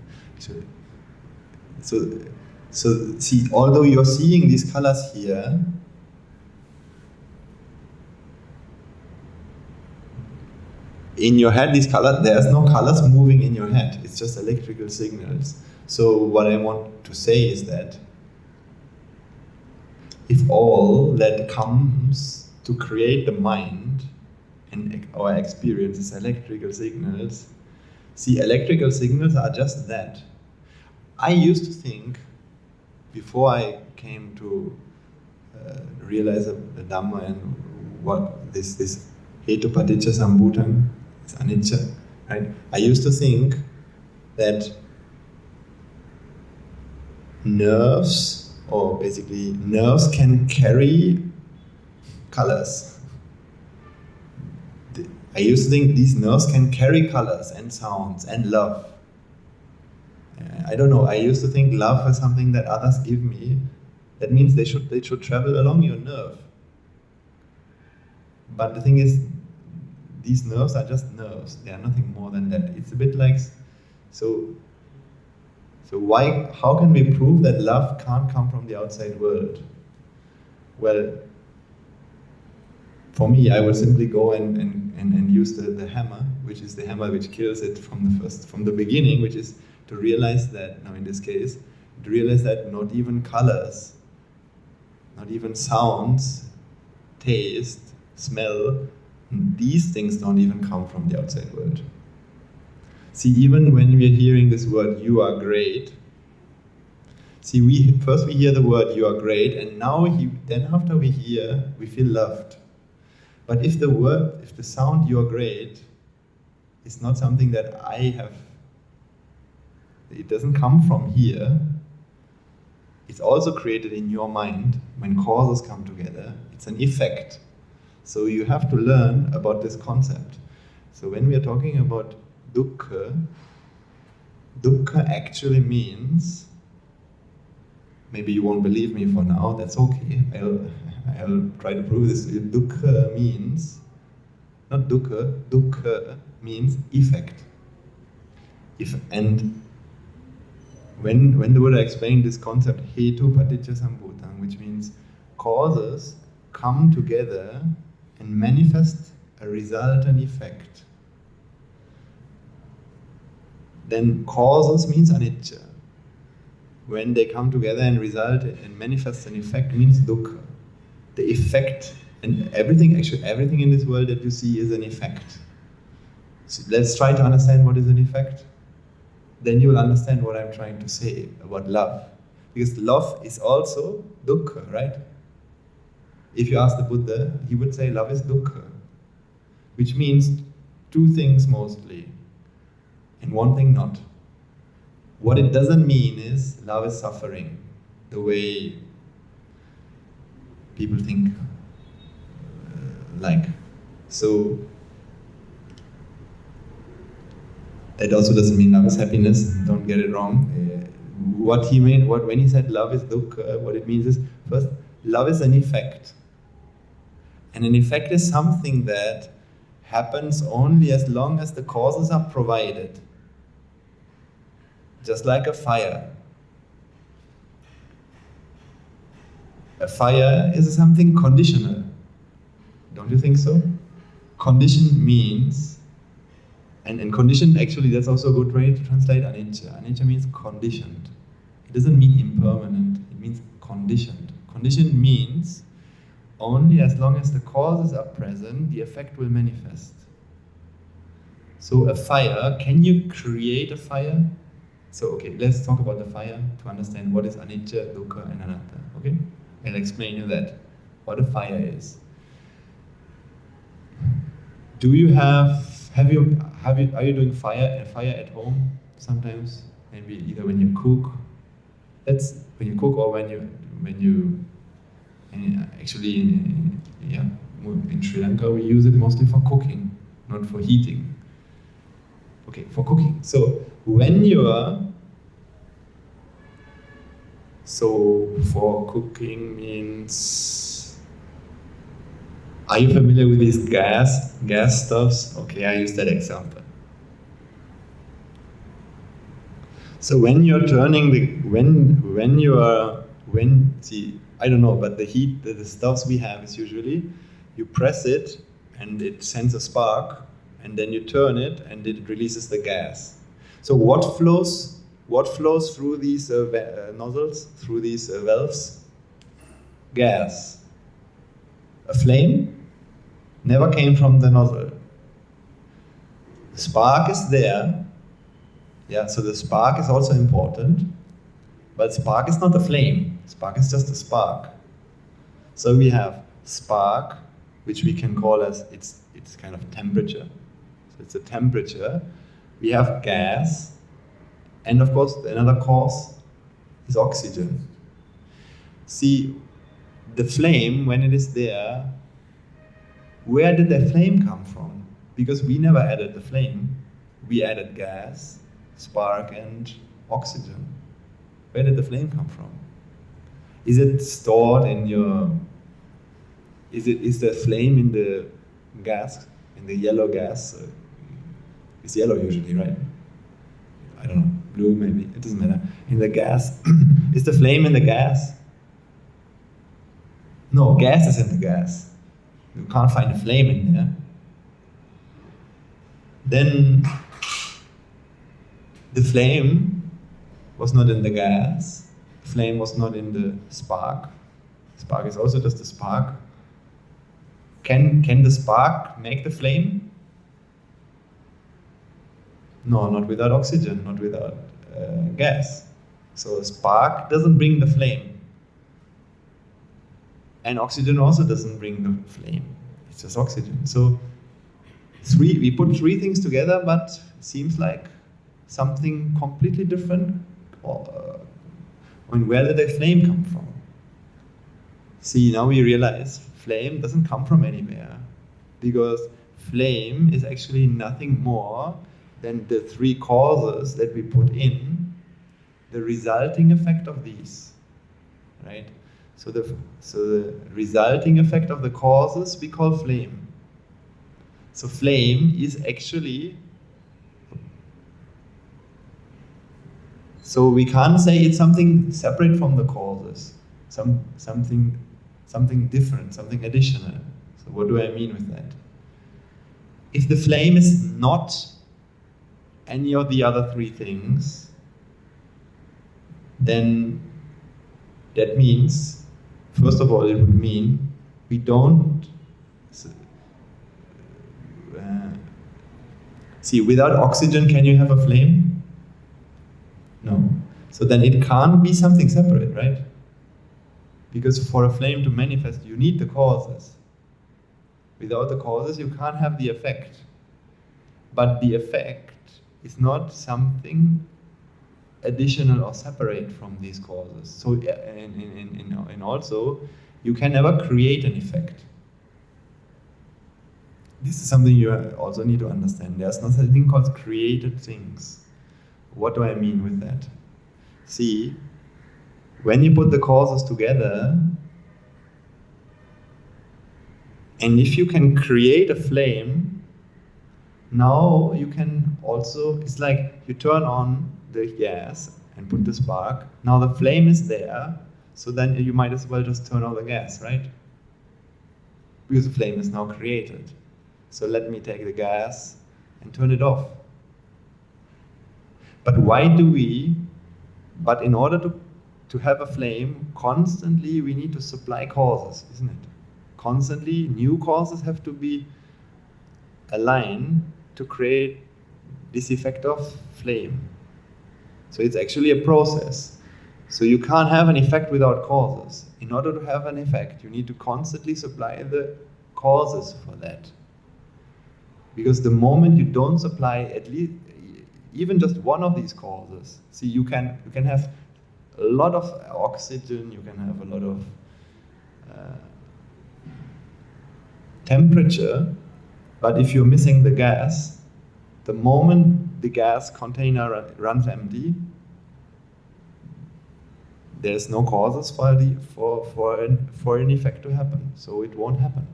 S1: so see, although you're seeing these colors here, in your head, these colors, there's no colors moving in your head. It's just electrical signals. So what I want to say is that if all that comes to create the mind and our experience is electrical signals, see, electrical signals are just that. I used to think, before I came to realize the Dhamma and what this Hetu Paticca Sambhutang, it's Anicca, right? I used to think that nerves can carry colors. I used to think these nerves can carry colors and sounds and love. I don't know, I used to think love is something that others give me. That means they should travel along your nerve. But the thing is, these nerves are just nerves. They are nothing more than that. It's a bit like, so how can we prove that love can't come from the outside world? Well, for me, I would simply go and use the hammer, which is the hammer which kills it from the beginning, which is to realize that, now in this case, to realize that not even colors, not even sounds, taste, smell, these things don't even come from the outside world. See, even when we're hearing this word, you are great, see, first we hear the word, you are great, and then after we hear, we feel loved. But if the sound, you are great, is not something that I have, it doesn't come from here, it's also created in your mind. When causes come together, it's an effect. So you have to learn about this concept. So when we are talking about dukkha actually means, maybe you won't believe me for now, that's okay, I'll try to prove this to you. Dukkha means, not dukkha means effect. And when the Buddha explained this concept, Hetu Paticca Sambhutang, which means causes come together and manifest a result and effect, then causes means anicca. When they come together and result and manifest an effect means dukkha. The effect, and everything in this world that you see is an effect. So let's try to understand what is an effect. Then you will understand what I'm trying to say about love. Because love is also dukkha, right? If you ask the Buddha, he would say love is dukkha. Which means two things mostly, and one thing not. What it doesn't mean is love is suffering, the way people think. So that also doesn't mean love is happiness. Don't get it wrong. What he meant, when he said love is dukkha, what it means is, first, love is an effect, and an effect is something that happens only as long as the causes are provided. Just like a fire. A fire is something conditional. Don't you think so? Condition means, and condition, actually, that's also a good way to translate anicca. Anicca means conditioned. It doesn't mean impermanent, it means conditioned. Conditioned means only as long as the causes are present, the effect will manifest. So a fire, can you create a fire? So okay, let's talk about the fire to understand what is anicca, dukkha, and anatta. Okay, I'll explain you that what a fire is. Do you are you doing fire at home sometimes? Maybe either when you cook. That's when you cook, or when you actually in Sri Lanka we use it mostly for cooking, not for heating. Okay, for cooking. So for cooking means, are you familiar with these gas stoves? Okay, I use that example. So when you're turning I don't know, but the stoves we have is usually you press it and it sends a spark, and then you turn it and it releases the gas. So what flows through these nozzles, through these valves? Gas. A flame never came from the nozzle. The spark is there. Yeah, so the spark is also important, but spark is not a flame. Spark is just a spark. So we have spark, which we can call as it's kind of temperature. So it's a temperature. We have gas, and of course another cause is oxygen. See, the flame, when it is there, where did the flame come from? Because we never added the flame. We added gas, spark, and oxygen. Where did the flame come from? Is it stored in your... Is the flame in the gas, in the yellow gas? It's yellow usually, right? I don't know, blue maybe, it doesn't matter. In the gas, is the flame in the gas? No, gas is in the gas. You can't find a flame in there. Then the flame was not in the gas. The flame was not in the spark. Spark is also just a spark. Can the spark make the flame? No, not without oxygen, not without gas. So a spark doesn't bring the flame. And oxygen also doesn't bring the flame. It's just oxygen. So we put three things together, but it seems like something completely different. Where did the flame come from? See, now we realize flame doesn't come from anywhere, because flame is actually nothing more than the three causes that we put in, the resulting effect of these, right? So the resulting effect of the causes we call flame. So flame is actually, so we can't say it's something separate from the causes, something different, something additional. So what do I mean with that? If the flame is not any of the other three things, then that means, first of all, it would mean we don't see, without oxygen, can you have a flame? No. So then it can't be something separate, right? Because for a flame to manifest, you need the causes. Without the causes, you can't have the effect.
S2: but the effect is not something additional or separate from these causes. So, and also, you can never create an effect. This is something you also need to understand. There's not a thing called created things. What do I mean with that? See, when you put the causes together, and if you can create a flame, now you can also, it's like you turn on the gas and put the spark. Now the flame is there, so then you might as well just turn on the gas, right? Because the flame is now created. So let me take the gas and turn it off. But why do we, but in order to have a flame, constantly we need to supply causes, isn't it? Constantly new causes have to be aligned to create this effect of flame. So it's actually a process. So you can't have an effect without causes. In order to have an effect, you need to constantly supply the causes for that. Because the moment you don't supply at least even just one of these causes, see, you can have a lot of oxygen, you can have a lot of temperature, but if you're missing the gas, the moment the gas container runs empty, there's no causes for an effect to happen, so it won't happen.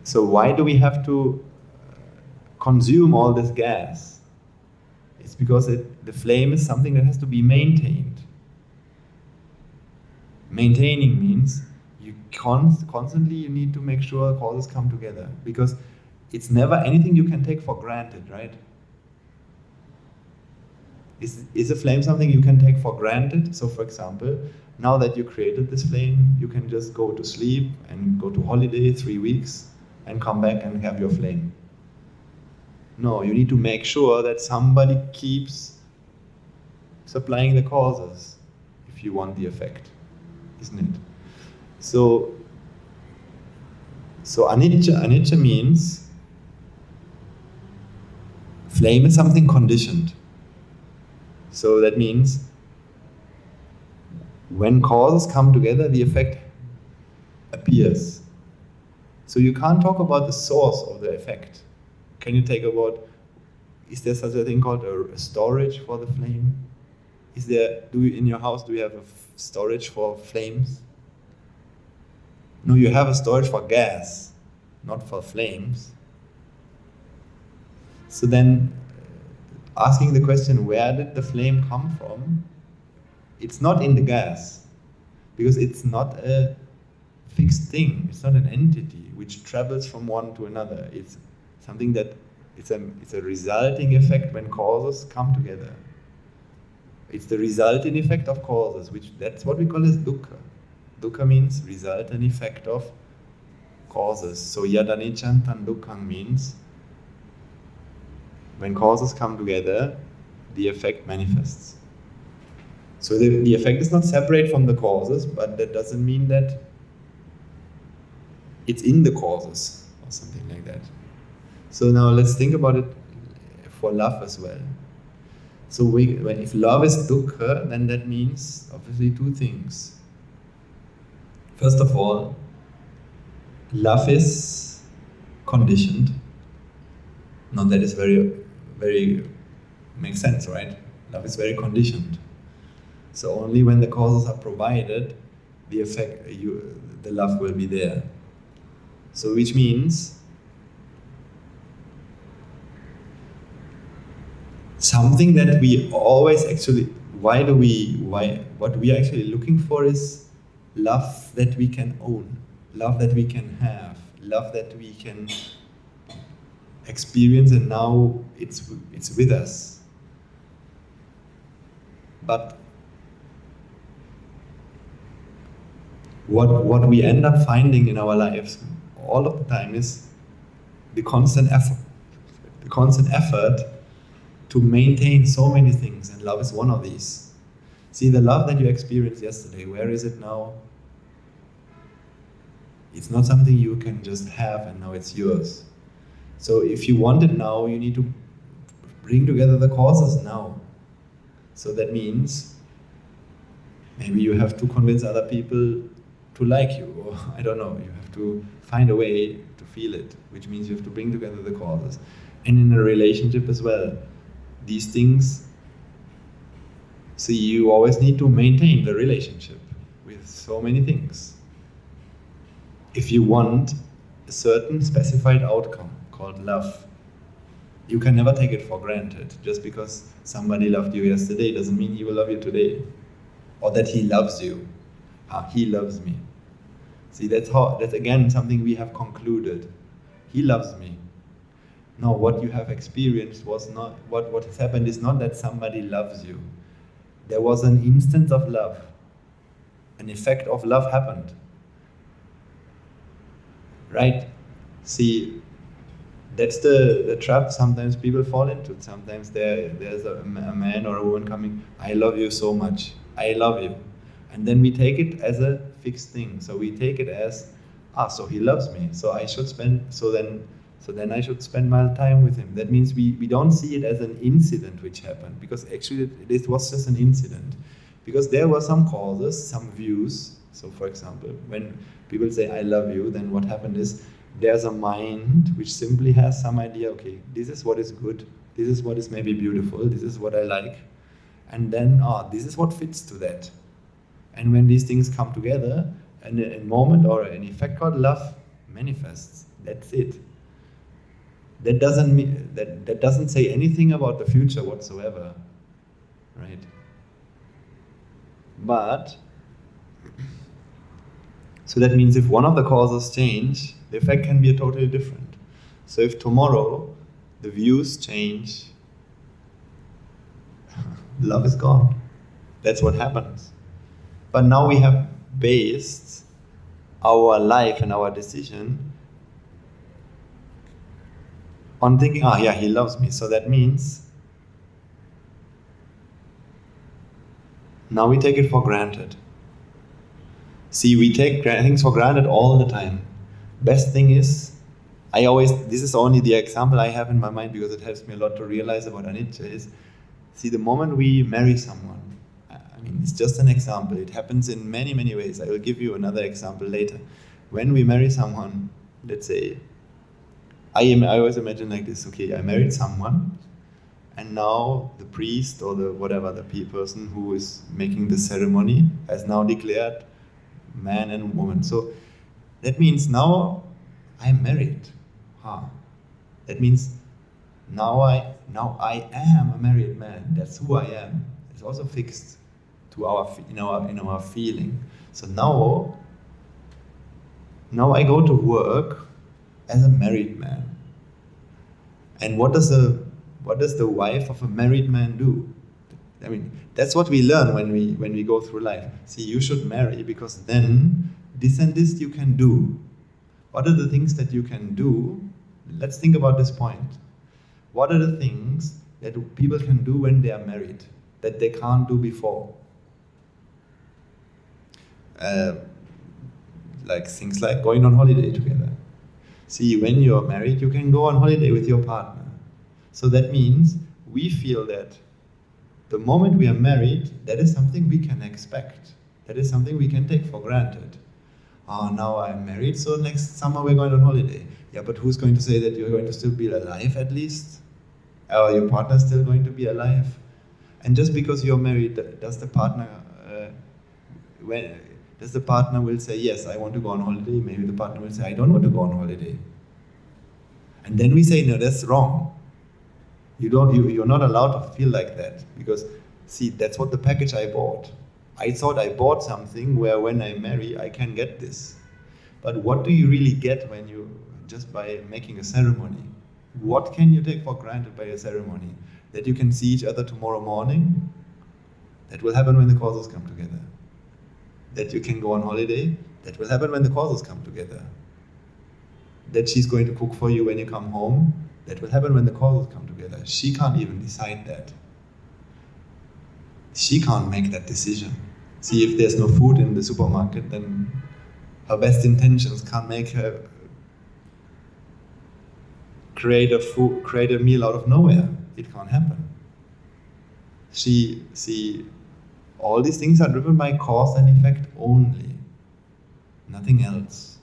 S2: So why do we have to consume all this gas? It's because the flame is something that has to be maintained. Maintaining means you constantly you need to make sure causes come together, because it's never anything you can take for granted, right? Is a flame something you can take for granted? So for example, now that you created this flame, you can just go to sleep and go to holiday 3 weeks and come back and have your flame. No, you need to make sure that somebody keeps supplying the causes if you want the effect, isn't it? So anicca means flame is something conditioned. So that means when causes come together, the effect appears. So you can't talk about the source of the effect. Can you take about, is there such a thing called a storage for the flame? In your house, do you have a storage for flames? No, you have a storage for gas, not for flames. So then, asking the question, where did the flame come from? It's not in the gas, because it's not a fixed thing. It's not an entity which travels from one to another. It's something that it's a resulting effect when causes come together. It's the resulting effect of causes, that's what we call as dukkha. Dukkha means result and effect of causes. So yadaniccan tan dukkhang means when causes come together, the effect manifests. So the effect is not separate from the causes, but that doesn't mean that it's in the causes or something like that. So now let's think about it for love as well. So if love is dukkha, then that means obviously two things. First of all, love is conditioned. Now that is very, very makes sense, right? Love is very conditioned. So only when the causes are provided, the love will be there. So which means something that we always actually, what we are actually looking for is love that we can own, love that we can have, love that we can experience, and now it's with us. But what we end up finding in our lives all of the time is the constant effort to maintain so many things, and love is one of these. See, the love that you experienced yesterday, where is it now? It's not something you can just have and now it's yours. So if you want it now, you need to bring together the causes now. So that means maybe you have to convince other people to like you, or I don't know, you have to find a way to feel it, which means you have to bring together the causes. And in a relationship as well, these things, see, you always need to maintain the relationship with so many things. If you want a certain specified outcome called love, you can never take it for granted. Just because somebody loved you yesterday doesn't mean he will love you today. Or that he loves you. He loves me. See, that's again something we have concluded. He loves me. No, what you have experienced was not, what has happened is not that somebody loves you. There was an instance of love. An effect of love happened. Right? See, that's the trap sometimes people fall into. Sometimes there's a man or a woman coming, I love you so much. I love you. And then we take it as a fixed thing. So we take it as, so he loves me. So then I should spend my time with him. That means we don't see it as an incident which happened, because actually it was just an incident. Because there were some causes, some views. So for example, when people say I love you, then what happened is there's a mind which simply has some idea, okay, this is what is good, this is what is maybe beautiful, this is what I like. And then, this is what fits to that. And when these things come together, a moment or an effect called love manifests. That's it. That doesn't say anything about the future whatsoever, right? But, so that means if one of the causes change, the effect can be totally different. So if tomorrow the views change, love is gone. That's what happens. But now we have based our life and our decision on thinking, he loves me. So that means now we take it for granted. See, we take things for granted all the time. Best thing is, this is only the example I have in my mind because it helps me a lot to realize about Anicca is, see, the moment we marry someone, I mean, it's just an example. It happens in many, many ways. I will give you another example later. When we marry someone, let's say, I always imagine like this, okay, I married someone, and now the priest or the person who is making the ceremony has now declared man and woman. So that means now I'm married. That means now I am a married man. That's who I am. It's also fixed to in our feeling. So now I go to work as a married man. And what does the wife of a married man do? I mean, that's what we learn when we go through life. See, you should marry because then this and this you can do. What are the things that you can do? Let's think about this point. What are the things that people can do when they are married that they can't do before? Like things like going on holiday together. See, when you're married, you can go on holiday with your partner. So that means we feel that the moment we are married, that is something we can expect. That is something we can take for granted. Now I'm married, so next summer we're going on holiday. Yeah, but who's going to say that you're going to still be alive at least? Or your partner's still going to be alive? And just because you're married, does the partner will say, yes, I want to go on holiday? Maybe the partner will say, I don't want to go on holiday. And then we say, no, that's wrong. You're not allowed to feel like that, because see, that's what the package I bought. I thought I bought something where when I marry, I can get this. But what do you really get just by making a ceremony? What can you take for granted by a ceremony? That you can see each other tomorrow morning? That will happen when the causes come together. That you can go on holiday? That will happen when the causes come together. That she's going to cook for you when you come home? That will happen when the causes come together. She can't even decide that. She can't make that decision. See, if there's no food in the supermarket, then her best intentions can't make her create a meal out of nowhere. It can't happen. All these things are driven by cause and effect only, nothing else.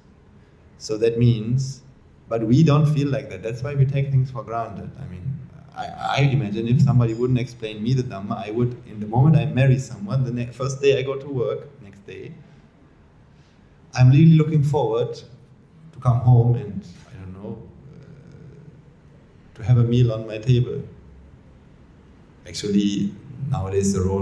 S2: So that means, but we don't feel like that. That's why we take things for granted. I mean, I imagine if somebody wouldn't explain me the Dhamma, I would, in the moment I marry someone, the first day I go to work, next day, I'm really looking forward to come home and, I don't know, to have a meal on my table. Actually, nowadays the role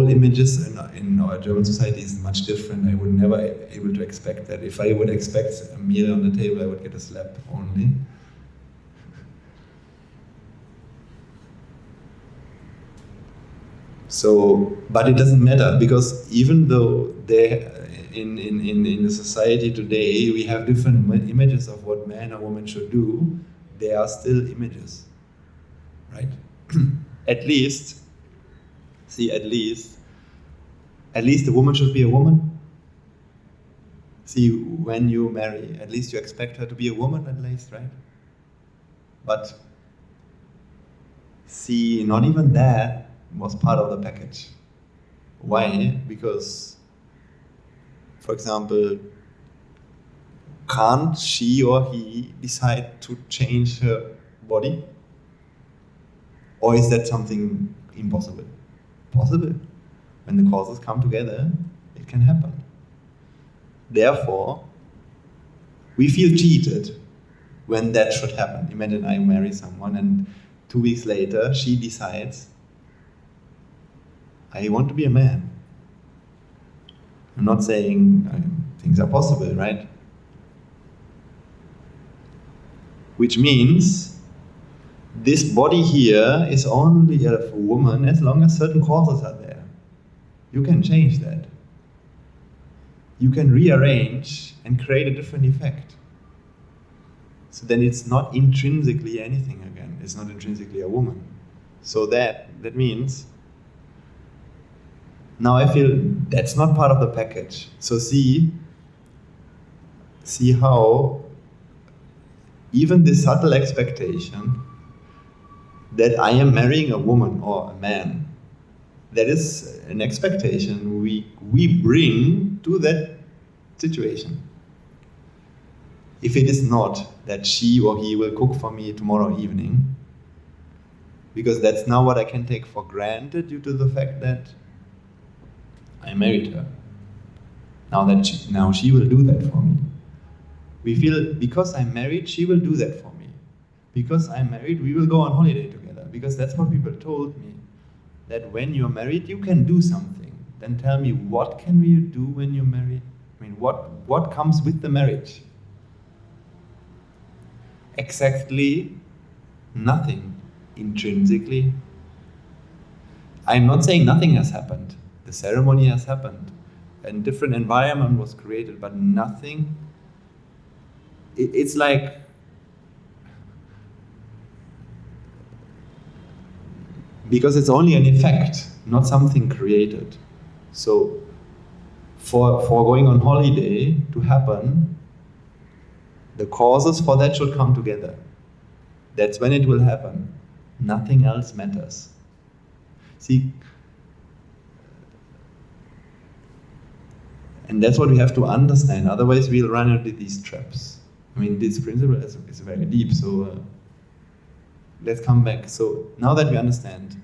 S2: images in our German society is much different. I would never able to expect that. If I would expect a meal on the table, I would get a slap only. So, but it doesn't matter, because even though in the society today we have different images of what man or woman should do, they are still images, right? At least a woman should be a woman. See, when you marry, at least you expect her to be a woman, at least, right? But see, not even that was part of the package. Why? Because, for example, can't she or he decide to change her body? Or is that something impossible? Possible. When the causes come together, it can happen. Therefore, we feel cheated when that should happen. Imagine I marry someone and 2 weeks later she decides, I want to be a man. I'm not saying things are possible, right? Which means this body here is only a woman as long as certain causes are there. You can change that. You can rearrange and create a different effect. So then it's not intrinsically anything again. It's not intrinsically a woman. So that means now I feel that's not part of the package. So see how even this subtle expectation that I am marrying a woman or a man, that is an expectation we bring to that situation. If it is not that she or he will cook for me tomorrow evening, because that's now what I can take for granted due to the fact that I married her. Now she will do that for me. We feel because I'm married, she will do that for me. Because I'm married, we will go on holiday together. Because that's what people told me. That when you're married, you can do something. Then tell me, what can we do when you're married? I mean, what comes with the marriage? Exactly nothing intrinsically. I'm not saying nothing has happened. The ceremony has happened. A different environment was created, but nothing. It's like because it's only an effect, not something created. So for going on holiday to happen, the causes for that should come together. That's when it will happen. Nothing else matters. See, and that's what we have to understand. Otherwise, we'll run into these traps. I mean, this principle is very deep. So let's come back. So now that we understand,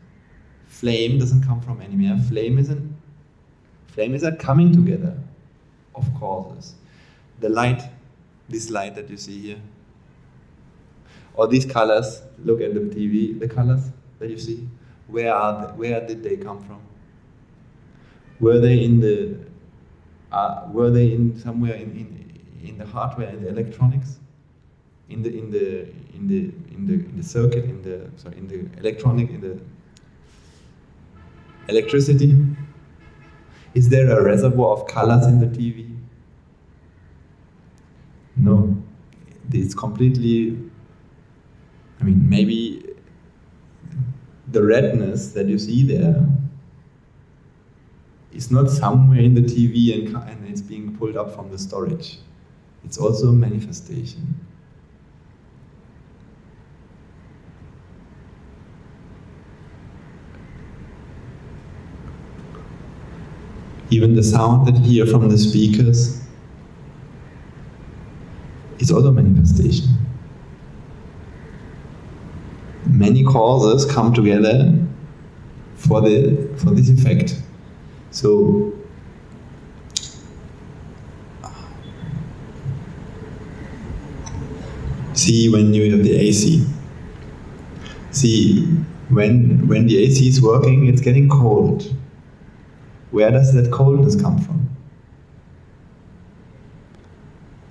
S2: flame doesn't come from anywhere. Flame is a coming together of causes. The light, this light that you see here, or these colors. Look at the TV. The colors that you see. Where did they come from? Were they somewhere in the hardware, in the electronics, in the circuit, in the electronic, in the electricity? Is there a reservoir of colors in the TV? No, it's completely. I mean, maybe the redness that you see there
S1: It's not somewhere in the TV and it's being pulled up from the storage. It's also a manifestation. Even the sound that you hear from the speakers is also a manifestation. Many causes come together for this effect. So see, when you have the AC. See, when the AC is working, it's getting cold. Where does that coldness come from?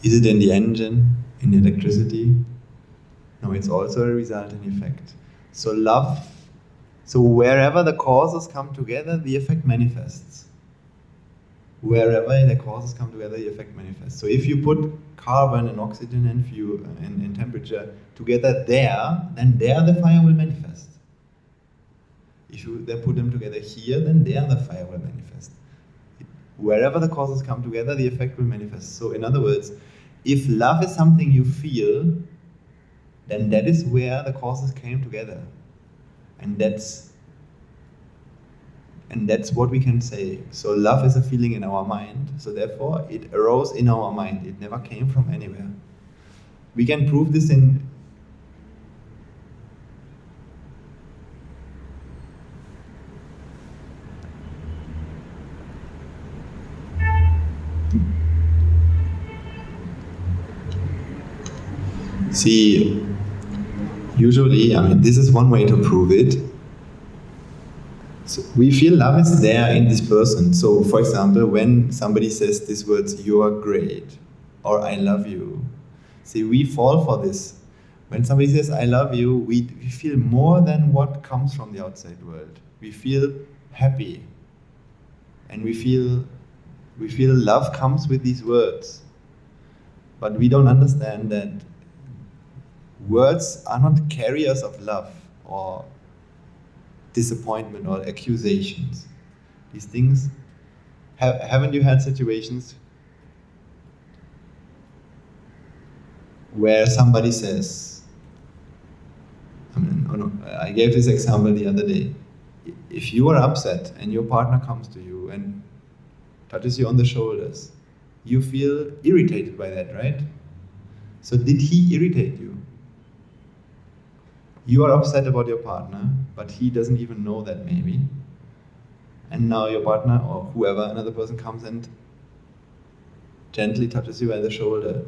S1: Is it in the engine, in the electricity? No, it's also a resultant effect. So love, so wherever the causes come together, the effect manifests. Wherever the causes come together, the effect manifests. So if you put carbon and oxygen and fuel and temperature together there, then there the fire will manifest. If you then put them together here, then there the fire will manifest. Wherever the causes come together, the effect will manifest. So in other words, if love is something you feel, then that is where the causes came together. And that's what we can say. So love is a feeling in our mind, so therefore it arose in our mind. It never came from anywhere. We can prove this in see, usually, this is one way to prove it. So we feel love is there in this person. So, for example, when somebody says these words, "You are great," or "I love you," see, we fall for this. When somebody says, "I love you," we feel more than what comes from the outside world. We feel happy, and we feel love comes with these words. But we don't understand that words are not carriers of love or disappointment or accusations. These things, haven't you had situations where somebody says, I gave this example the other day. If you are upset and your partner comes to you and touches you on the shoulders, you feel irritated by that, right? So did he irritate you? You are upset about your partner, but he doesn't even know that maybe. And now your partner or whoever, another person comes and gently touches you by the shoulder.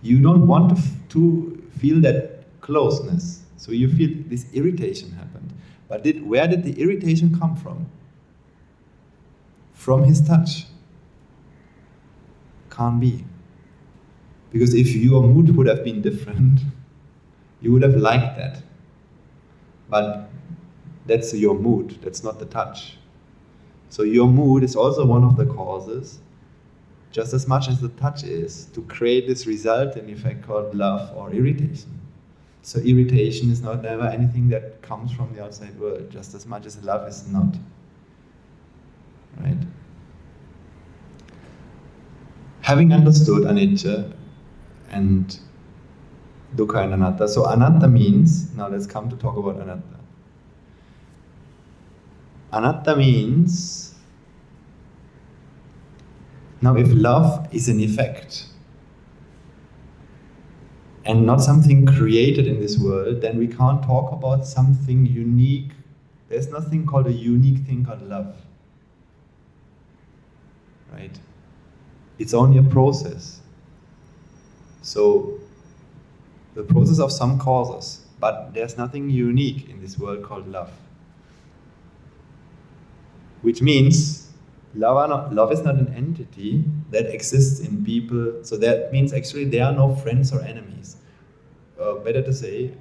S1: You don't want to feel that closeness. So you feel this irritation happened. But where did the irritation come from? From his touch. Can't be. Because if your mood would have been different, you would have liked that. But that's your mood, that's not the touch. So your mood is also one of the causes, just as much as the touch is, to create this resultant effect called love or irritation. So irritation is not ever anything that comes from the outside world, just as much as love is not. Right? Having understood anicca and dukkha and anatta. So anatta means, now let's come to talk about anatta. Anatta means, now if love is an effect and not something created in this world, then we can't talk about something unique. There's nothing called a unique thing called love. Right? It's only a process. So the process of some causes, but there's nothing unique in this world called love. Which means love is not an entity that exists in people, so that means actually there are no friends or enemies. Better to say,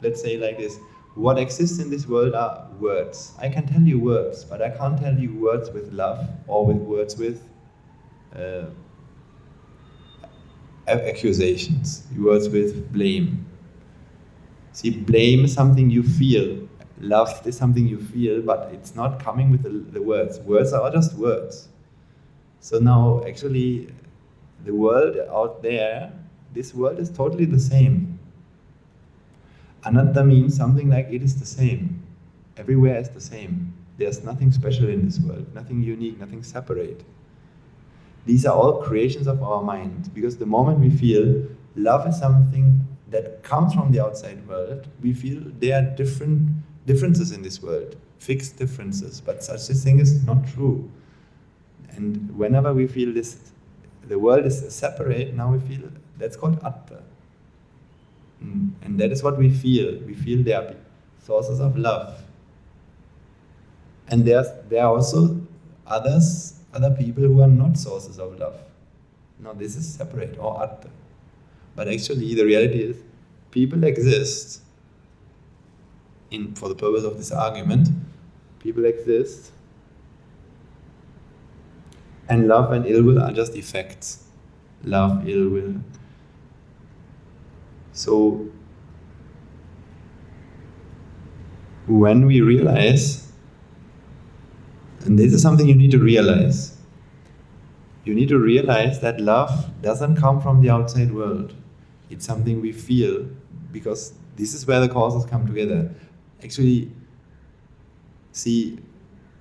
S1: let's say like this, what exists in this world are words. I can tell you words, but I can't tell you words with love or with words with accusations, words with blame. See, blame is something you feel.
S2: Love is something you feel, but it's not coming with the words. Words are just words. So now, actually, the world out there, this world is totally the same. Anatta means something like it is the same. Everywhere is the same. There's nothing special in this world, nothing unique, nothing separate. These are all creations of our mind, because the moment we feel love is something that comes from the outside world, we feel there are differences in this world, fixed differences, but such a thing is not true. And whenever we feel this, the world is separate, now we feel, that's called atta. And that is what we feel. We feel there are sources of love. And there are also other people who are not sources of love. Now this is separate, or atta. But actually the reality is, people exist, for the purpose of this argument, people exist, and love and ill will are just effects. Love, ill will. So when we realize, and this is something you need to realize, that love doesn't come from the outside world. It's something we feel, because this is where the causes come together. Actually, see,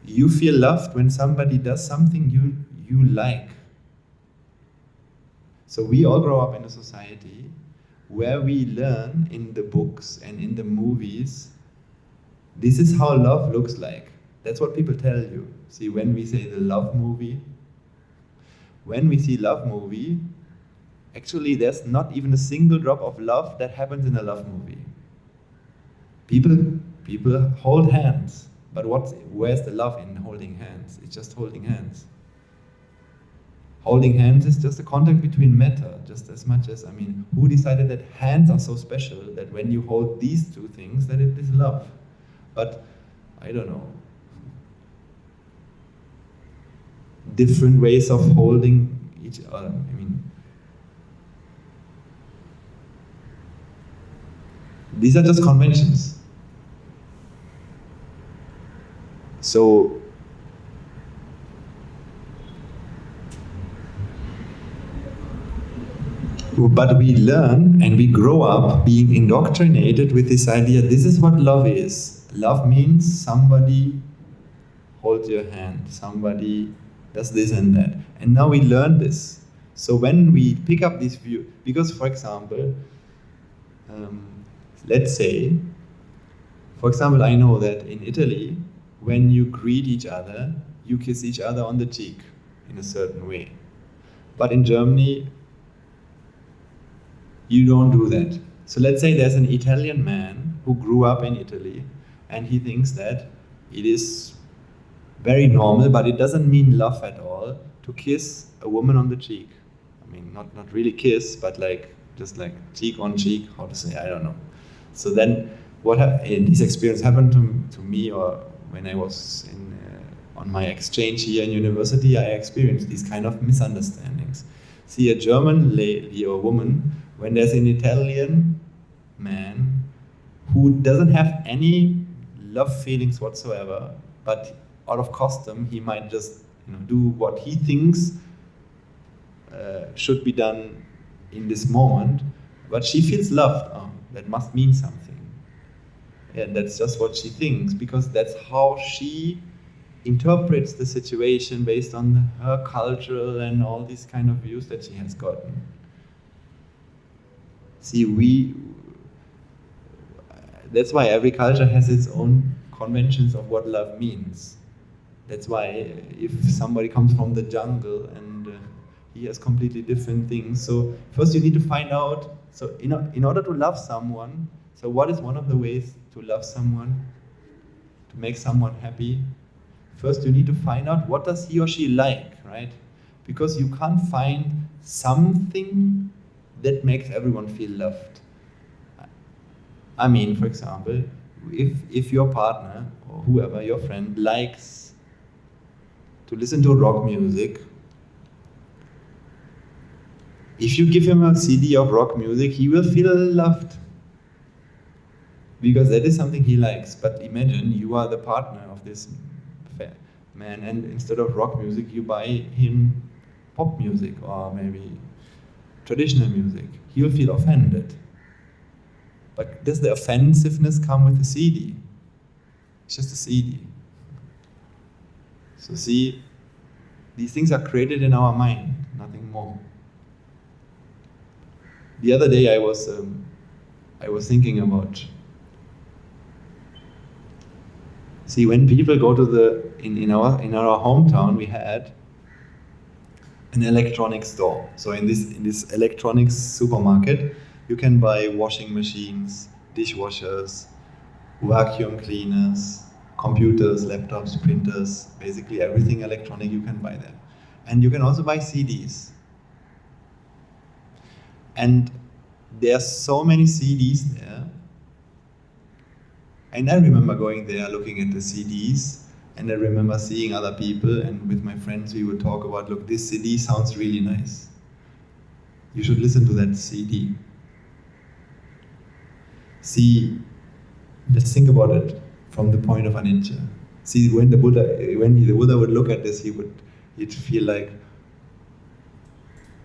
S2: you feel loved when somebody does something you like. So we all grow up in a society where we learn in the books and in the movies, this is how love looks like. That's what people tell you. See, when we say the love movie, when we see love movie, actually there's not even a single drop of love that happens in a love movie. People hold hands, but where's the love in holding hands? It's just holding hands. Holding hands is just a contact between matter, just as much as, who decided that hands are so special that when you hold these two things, that it is love? But, I don't know. Different ways of holding each other. These are just conventions. So, but we learn and we grow up being indoctrinated with this idea, this is what love is. Love means somebody holds your hand, somebody does this and that. And now we learn this. So when we pick up this view, because for example, let's say, for example, I know that in Italy, when you greet each other, you kiss each other on the cheek in a certain way. But in Germany, you don't do that. So let's say there's an Italian man who grew up in Italy, and he thinks that it is very normal, but it doesn't mean love at all, to kiss a woman on the cheek. Not really kiss, but just cheek on cheek, how to say, I don't know. So then, this experience happened to me, or when I was on my exchange here in university, I experienced these kind of misunderstandings. See, a German lady or woman, when there's an Italian man who doesn't have any love feelings whatsoever, but out of custom, he might just do what he thinks should be done in this moment, but she feels loved. Oh, that must mean something. And that's just what she thinks, because that's how she interprets the situation based on her cultural and all these kind of views that she has gotten. See, that's why every culture has its own conventions of what love means. That's why if somebody comes from the jungle and he has completely different things. So first you need to find out, so in order to love someone, so what is one of the ways to love someone, to make someone happy? First you need to find out what does he or she like, right? Because you can't find something that makes everyone feel loved. For example, if your partner or whoever, your friend, likes to listen to rock music, if you give him a CD of rock music, he will feel loved. because that is something he likes. But imagine you are the partner of this man, and instead of rock music, you buy him pop music or maybe traditional music. He'll feel offended. But does the offensiveness come with the CD? It's just a CD. So see, these things are created in our mind, nothing more. The other day I was thinking about, see, when people go to in our hometown, we had an electronics store. So in this electronics supermarket, you can buy washing machines, dishwashers, vacuum cleaners, computers, laptops, printers, basically everything electronic you can buy there. And you can also buy CDs. And there are so many CDs there. And I remember going there, looking at the CDs, and I remember seeing other people, and with my friends we would talk about, look, this CD sounds really nice. You should listen to that CD. See, let's think about it from the point of Anicca. See, when the Buddha would look at this, he'd feel like,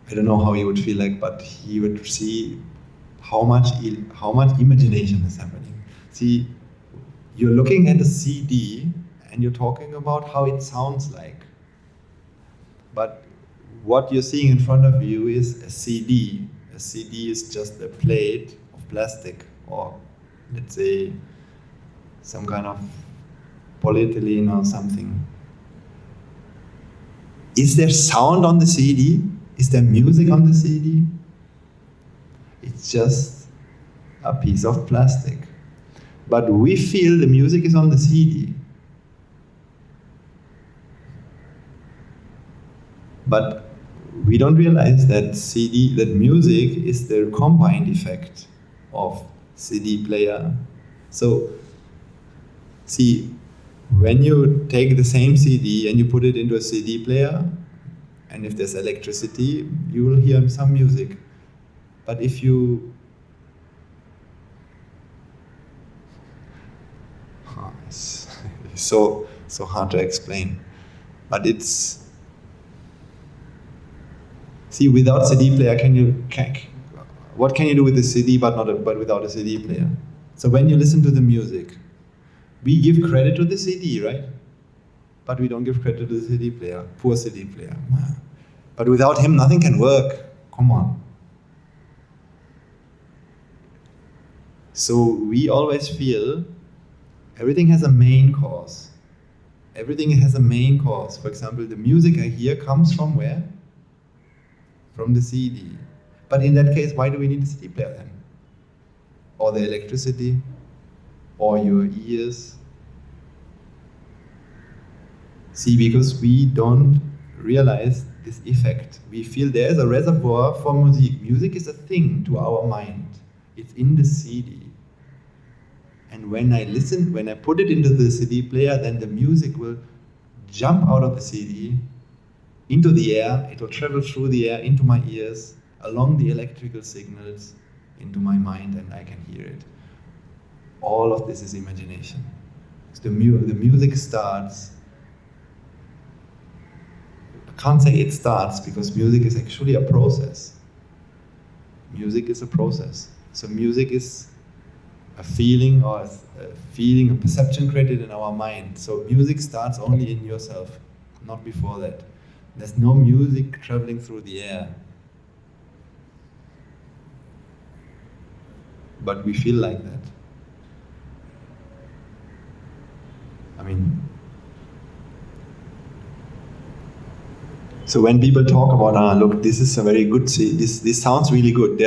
S2: I don't know how he would feel like, but he would see how much imagination is happening. See, you're looking at a CD and you're talking about how it sounds like. But what you're seeing in front of you is a CD. A CD is just a plate of plastic, or let's say some kind of polyethylene or something. Is there sound on the CD? Is there music on the CD? It's just a piece of plastic. But we feel the music is on the CD. But we don't realize that music is the combined effect of CD player. So, see, when you take the same CD and you put it into a CD player, and if there's electricity, you will hear some music. But if you... it's so hard to explain. But it's... See, without CD player, what can you do with the CD but without a CD player? So when you listen to the music, we give credit to the CD, right? But we don't give credit to the CD player. Poor CD player. But without him, nothing can work. Come on. So we always feel everything has a main cause. Everything has a main cause. For example, the music I hear comes from where? From the CD. But in that case, why do we need a CD player then? Or the electricity? Or your ears? See, because we don't realize this effect. We feel there is a reservoir for music. Music is a thing to our mind. It's in the CD. And when I put it into the CD player, then the music will jump out of the CD into the air. It will travel through the air into my ears, along the electrical signals, into my mind, and I can hear it. All of this is imagination. So the music starts. I can't say it starts because music is actually a process. Music is a process. So music is a feeling or a perception created in our mind. So music starts only in yourself, not before that. There's no music traveling through the air. But we feel like that. I mean, so when people talk about, look, this is a very good, this sounds really good.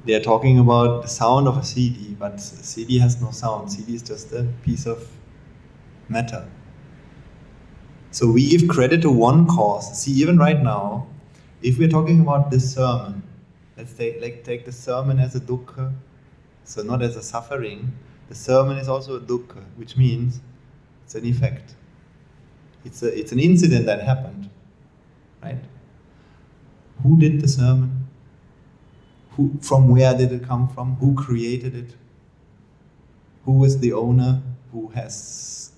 S2: They're talking about the sound of a CD, but CD has no sound. CD is just a piece of matter. So we give credit to one cause. See, even right now, if we're talking about this sermon, let's take the sermon as a dukkha, so not as a suffering. The sermon is also a dukkha, which means it's an effect. It's an incident that happened, right? Who did the sermon? From where did it come from? Who created it? Who is the owner? Who is?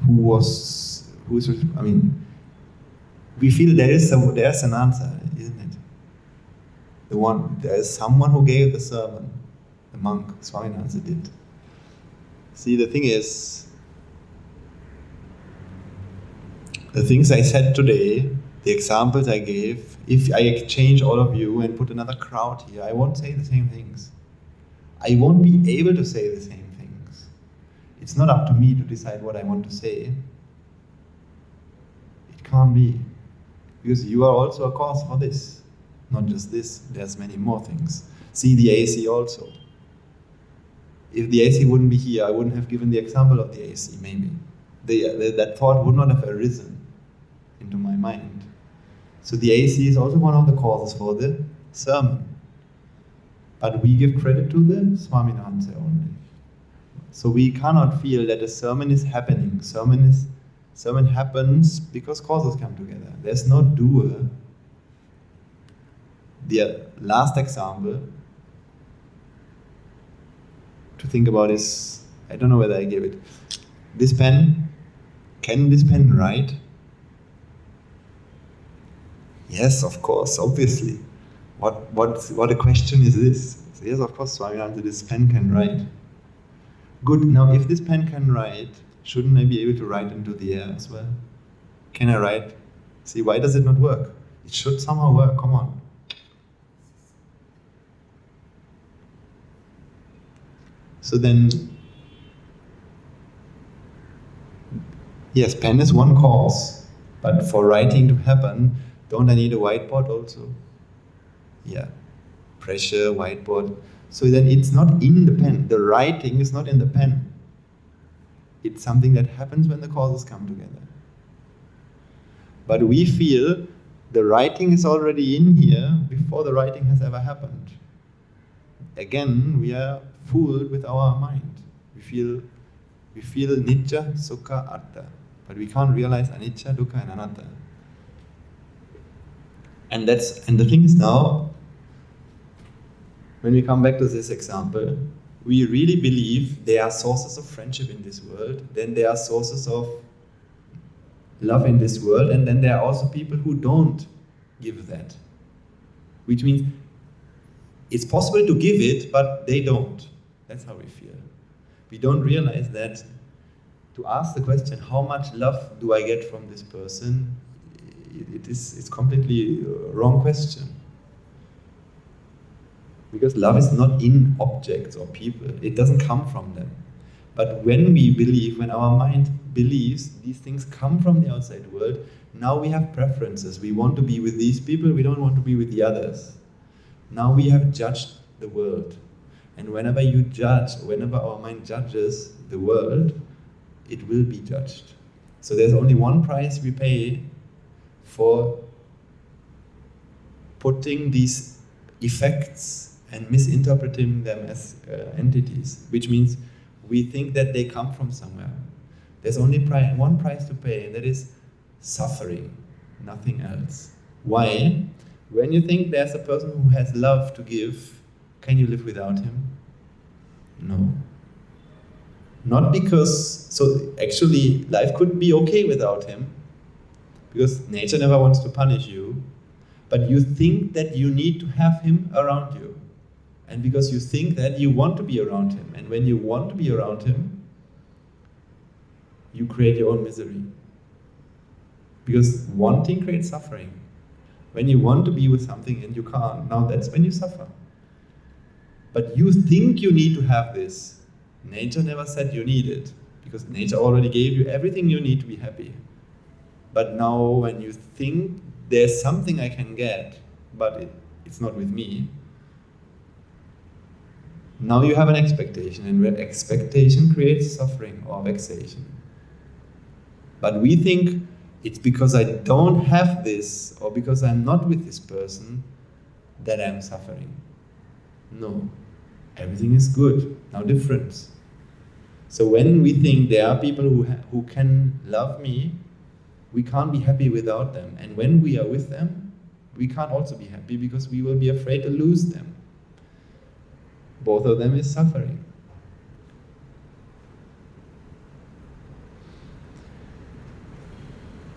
S2: I mean, we feel there's an answer, isn't it? There is someone who gave the sermon. The monk, Swaminatha, did. See, the thing is, the things I said today, the examples I gave, if I exchange all of you and put another crowd here, I won't say the same things. I won't be able to say the same things. It's not up to me to decide what I want to say. It can't be. Because you are also a cause for this. Not just this, there's many more things. See the AC also. If the AC wouldn't be here, I wouldn't have given the example of the AC, maybe. That thought would not have arisen into my mind. So the AC is also one of the causes for the sermon. But we give credit to the Swaminatha only. So we cannot feel that a sermon is happening. Sermon happens because causes come together. There's no doer. The last example to think about is, I don't know whether I gave it. This pen, can this pen write? Yes, of course, obviously. What a question is this? So yes, of course, Swaminatha, this pen can write. Good, now if this pen can write, shouldn't I be able to write into the air as well? Can I write? See, why does it not work? It should somehow work, come on. So then, yes, pen is one cause, but for writing to happen, don't I need a whiteboard also? Yeah, pressure, whiteboard. So then it's not in the pen. The writing is not in the pen. It's something that happens when the causes come together. But we feel the writing is already in here before the writing has ever happened. Again, we are fooled with our mind. We feel Nitya, Sukha, Atta. But we can't realize Anicca, Dukkha and Anatta. And the thing is now, when we come back to this example, we really believe there are sources of friendship in this world, then there are sources of love in this world, and then there are also people who don't give that. Which means it's possible to give it, but they don't. That's how we feel. We don't realize that to ask the question, how much love do I get from this person? It's completely wrong question. Because love is not in objects or people. It doesn't come from them. But when we believe, when our mind believes these things come from the outside world, now we have preferences. We want to be with these people, we don't want to be with the others. Now we have judged the world. And whenever you judge, whenever our mind judges the world, it will be judged. So there's only one price we pay for putting these effects and misinterpreting them as entities, which means we think that they come from somewhere. There's only one price to pay, and that is suffering, nothing else. Why? When you think there's a person who has love to give, can you live without him? No. Not because, so actually life could be okay without him, because nature never wants to punish you, but you think that you need to have him around you. And because you think that, you want to be around him. And when you want to be around him, you create your own misery. Because wanting creates suffering. When you want to be with something and you can't, now that's when you suffer. But you think you need to have this. Nature never said you need it, because nature already gave you everything you need to be happy. But now when you think there's something I can get, but it's not with me, now you have an expectation, and where expectation creates suffering or vexation. But we think it's because I don't have this, or because I'm not with this person, that I'm suffering. No, everything is good, no difference. So when we think there are people who can love me, we can't be happy without them. And when we are with them, we can't also be happy, because we will be afraid to lose them. Both of them is suffering.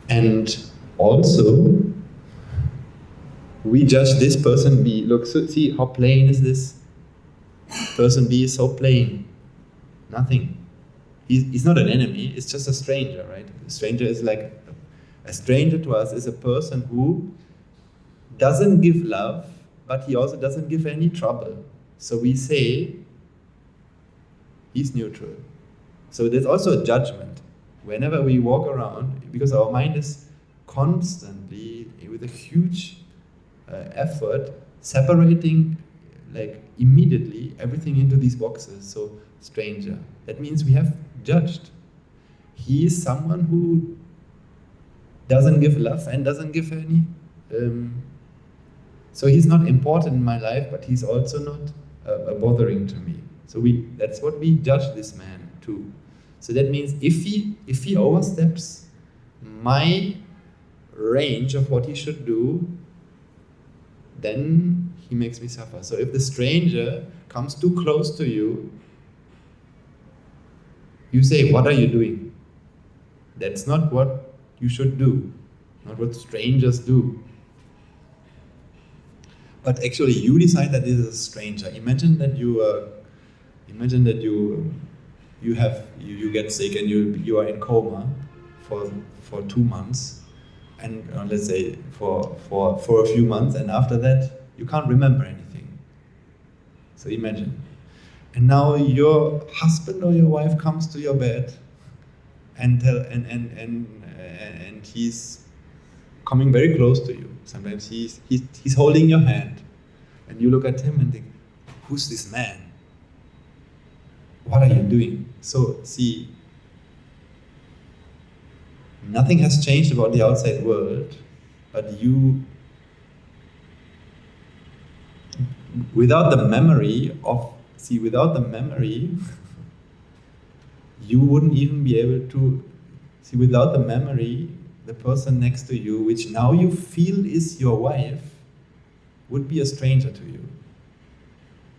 S2: And also, we judge this person B. Look, so see how plain is this? Person B is so plain. Nothing. He's not an enemy, it's just a stranger, right? A stranger is like, a stranger to us is a person who doesn't give love, but he also doesn't give any trouble. So we say, he's neutral. So there's also a judgment. Whenever we walk around, because our mind is constantly, with a huge effort, separating like immediately everything into these boxes. So stranger, that means we have judged. He is someone who doesn't give love and doesn't give any. So he's not important in my life, but he's also not bothering to me. So that's what we judge this man too. So that means if he oversteps my range of what he should do, then he makes me suffer. So if the stranger comes too close to you, you say, what are you doing? That's not what you should do, not what strangers do. But actually you decide that this is a stranger. Imagine that you get sick and you are in coma for 2 months, and let's say for a few months, and after that you can't remember anything. So imagine, and now your husband or your wife comes to your bed and he's coming very close to you. Sometimes he's holding your hand, and you look at him and think, who's this man? What are you doing? So see, nothing has changed about the outside world, but you, without the memory, you wouldn't even be able to see. Without the memory, the person next to you, which now you feel is your wife, would be a stranger to you.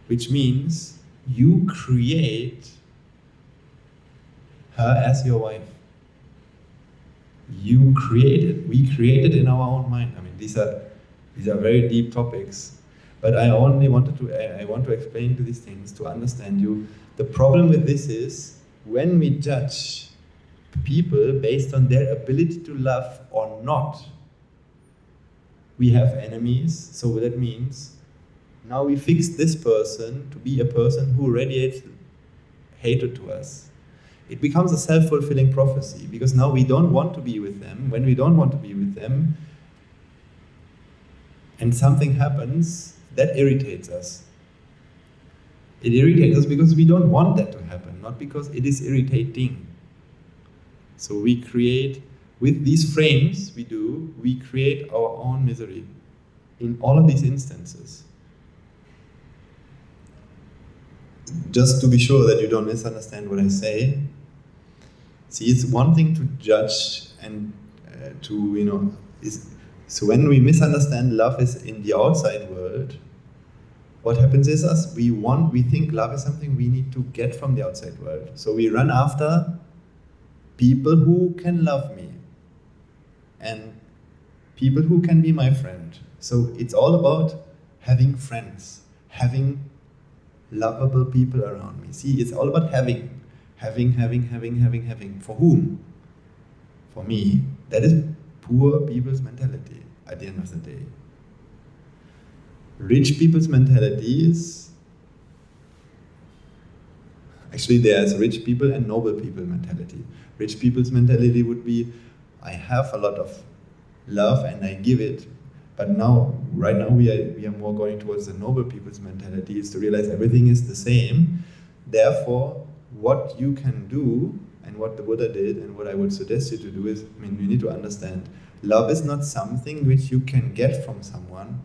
S2: Which means you create her as your wife. You create it. We create it in our own mind. I mean, these are very deep topics, but I want to explain to these things to understand you. The problem with this is when we judge people based on their ability to love or not, we have enemies. So that means now we fix this person to be a person who radiates hatred to us. It becomes a self-fulfilling prophecy, because now we don't want to be with them. When we don't want to be with them and something happens, that irritates us. It irritates us because we don't want that to happen, not because it is irritating. So we create, with these frames we create our own misery in all of these instances. Just to be sure that you don't misunderstand what I say, see, it's one thing to judge and so when we misunderstand love is in the outside world, what happens is we think love is something we need to get from the outside world. So we run after people who can love me and people who can be my friend. So it's all about having friends, having lovable people around me. See, it's all about having. For whom? For me. That is poor people's mentality at the end of the day. Rich people's mentality is, actually there's rich people and noble people mentality. Rich people's mentality would be, I have a lot of love and I give it, but right now we are more going towards the noble people's mentality, is to realize everything is the same. Therefore, what you can do, and what the Buddha did, and what I would suggest you to do is, you need to understand, love is not something which you can get from someone.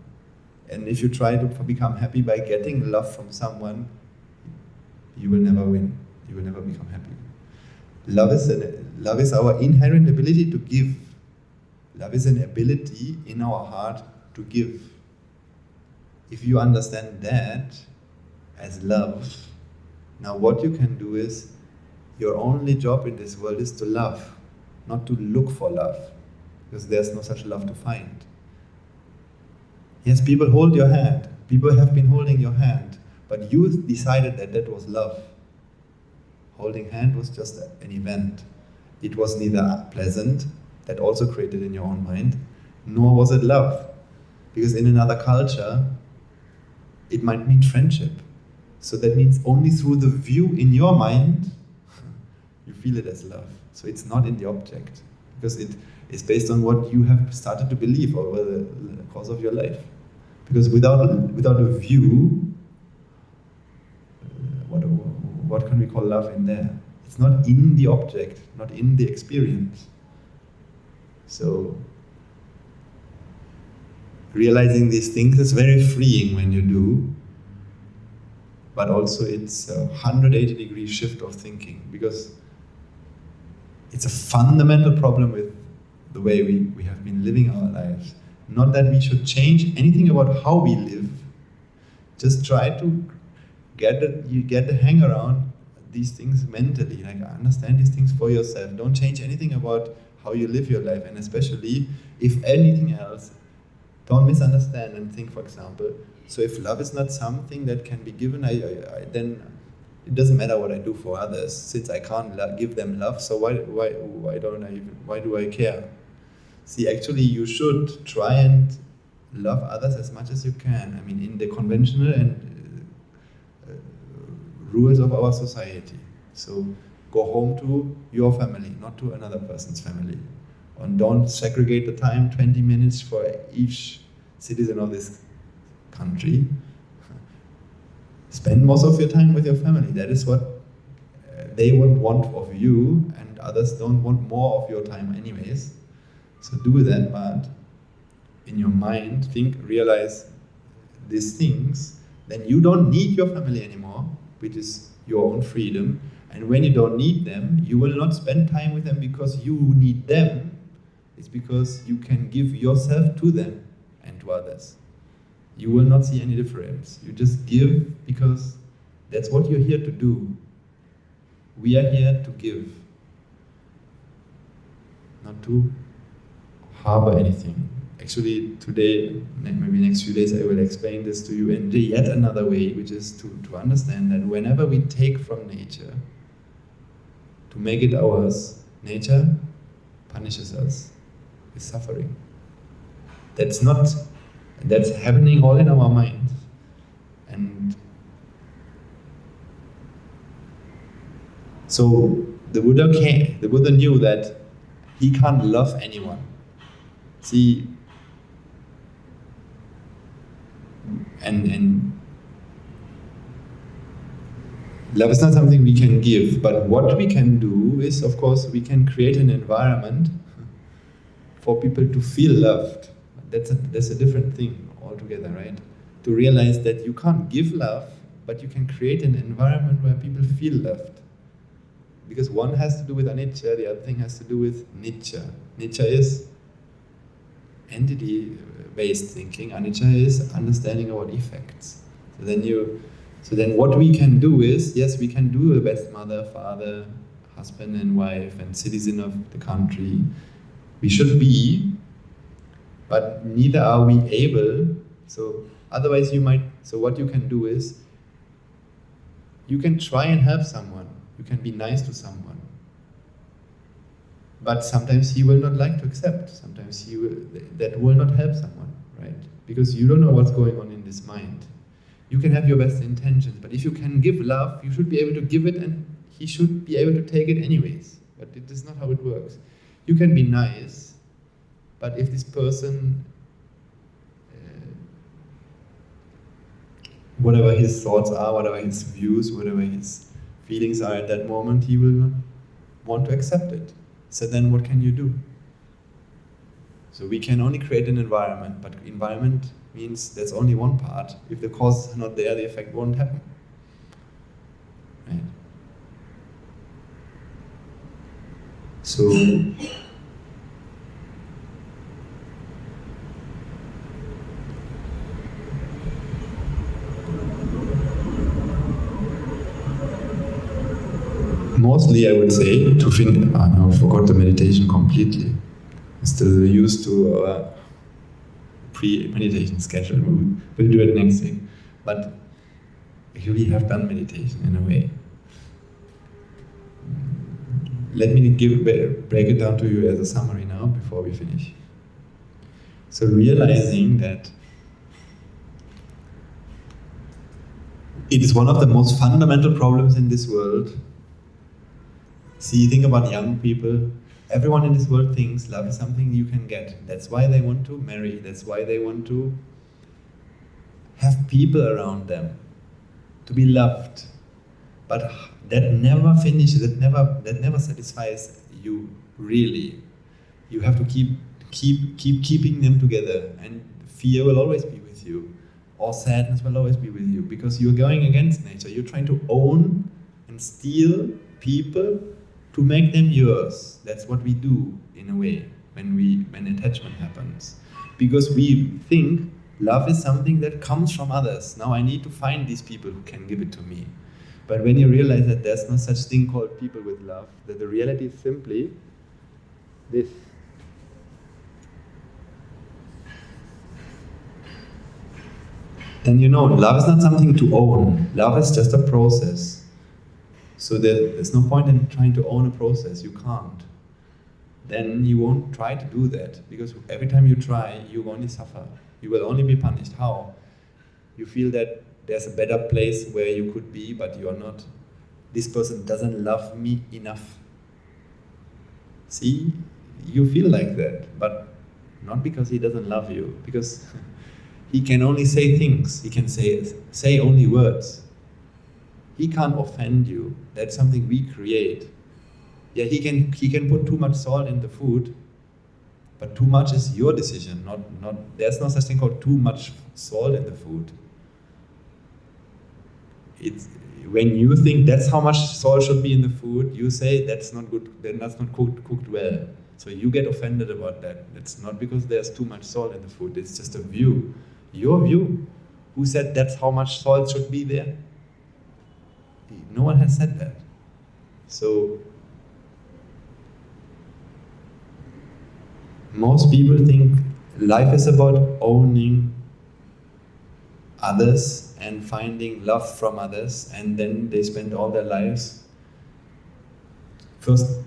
S2: And if you try to become happy by getting love from someone, you will never win. You will never become happy. Love is our inherent ability to give. Love is an ability in our heart to give. If you understand that, as love, now what you can do is, your only job in this world is to love, not to look for love, because there's no such love to find. Yes, people hold your hand. People have been holding your hand, but you decided that that was love. Holding hand was just an event. It was neither pleasant, that also created in your own mind, nor was it love. Because in another culture, it might mean friendship. So that means only through the view in your mind, you feel it as love. So it's not in the object, because it is based on what you have started to believe over the course of your life. Because without a view, what can we call love in there? It's not in the object, not in the experience. So realizing these things is very freeing when you do, but also it's a 180-degree shift of thinking, because it's a fundamental problem with the way we have been living our lives. Not that we should change anything about how we live, just try to get the hang around these things mentally, like understand these things for yourself. Don't change anything about how you live your life, and especially, if anything else, don't misunderstand and think, for example, so if love is not something that can be given, then it doesn't matter what I do for others, since I can't give them love, so why do I care? See, actually you should try and love others as much as you can. I mean, in the conventional and rules of our society. So go home to your family, not to another person's family. And don't segregate the time, 20 minutes for each citizen of this country. Spend most of your time with your family. That is what they would want of you, and others don't want more of your time anyways. So do that, but in your mind, realize these things, then you don't need your family anymore, which is your own freedom. And when you don't need them, you will not spend time with them because you need them. It's because you can give yourself to them and to others. You will not see any difference. You just give because that's what you're here to do. We are here to give, not to harbor anything. Actually, today, maybe next few days, I will explain this to you in yet another way, which is to understand that whenever we take from nature to make it ours, nature punishes us with suffering. That's happening all in our minds. And so the Buddha knew that he can't love anyone. See, and love is not something we can give, but what we can do is, of course, we can create an environment for people to feel loved. That's a different thing altogether, right? To realize that you can't give love, but you can create an environment where people feel loved. Because one has to do with anicca, the other thing has to do with nicca. Nicca is entity-based thinking. Anicca is understanding about effects. So then what we can do is, yes, we can do the best mother, father, husband and wife and citizen of the country. We should be, but neither are we able. So otherwise so what you can do is, you can try and help someone. You can be nice to someone. But sometimes he will not like to accept. Sometimes that will not help someone, right? Because you don't know what's going on in his mind. You can have your best intentions, but if you can give love, you should be able to give it, and he should be able to take it anyways. But it is not how it works. You can be nice, but if this person, whatever his thoughts are, whatever his views, whatever his feelings are at that moment, he will not want to accept it. So then what can you do? So we can only create an environment, but environment means that's only one part. If the causes are not there, the effect won't happen. Right? So
S1: mostly I would say to finish. No, I forgot the meditation completely. I'm still used to pre-meditation schedule. We'll do it next week. But we have done meditation in a way. Let me break it down to you as a summary now before we finish. So realizing that it is one of the most fundamental problems in this world. See, think about young people. Everyone in this world thinks love is something you can get. That's why they want to marry. That's why they want to have people around them, to be loved. But that never finishes, that never satisfies you really. You have to keep keeping them together, and fear will always be with you, or sadness will always be with you, because you're going against nature. You're trying to own and steal people to make them yours. That's what we do in a way when attachment happens, because we think love is something that comes from others. Now I need to find these people who can give it to me. But when you realize that there's no such thing called people with love, that the reality is simply this. Then you know, love is not something to own. Love is just a process. So there's no point in trying to own a process. You can't. Then you won't try to do that, because every time you try, you only suffer. You will only be punished. How? You feel that there's a better place where you could be, but you're not. This person doesn't love me enough. See? You feel like that, but not because he doesn't love you, because he can only say things. He can say only words. He can't offend you. That's something we create. Yeah, he can put too much salt in the food, but too much is your decision. Not there's no such thing called too much salt in the food. It's when you think that's how much salt should be in the food, you say that's not good, then that's not cooked well. So you get offended about that. It's not because there's too much salt in the food, it's just a view. Your view. Who said that's how much salt should be there? No one has said that. So most people think life is about owning others and finding love from others, and then they spend all their lives. First,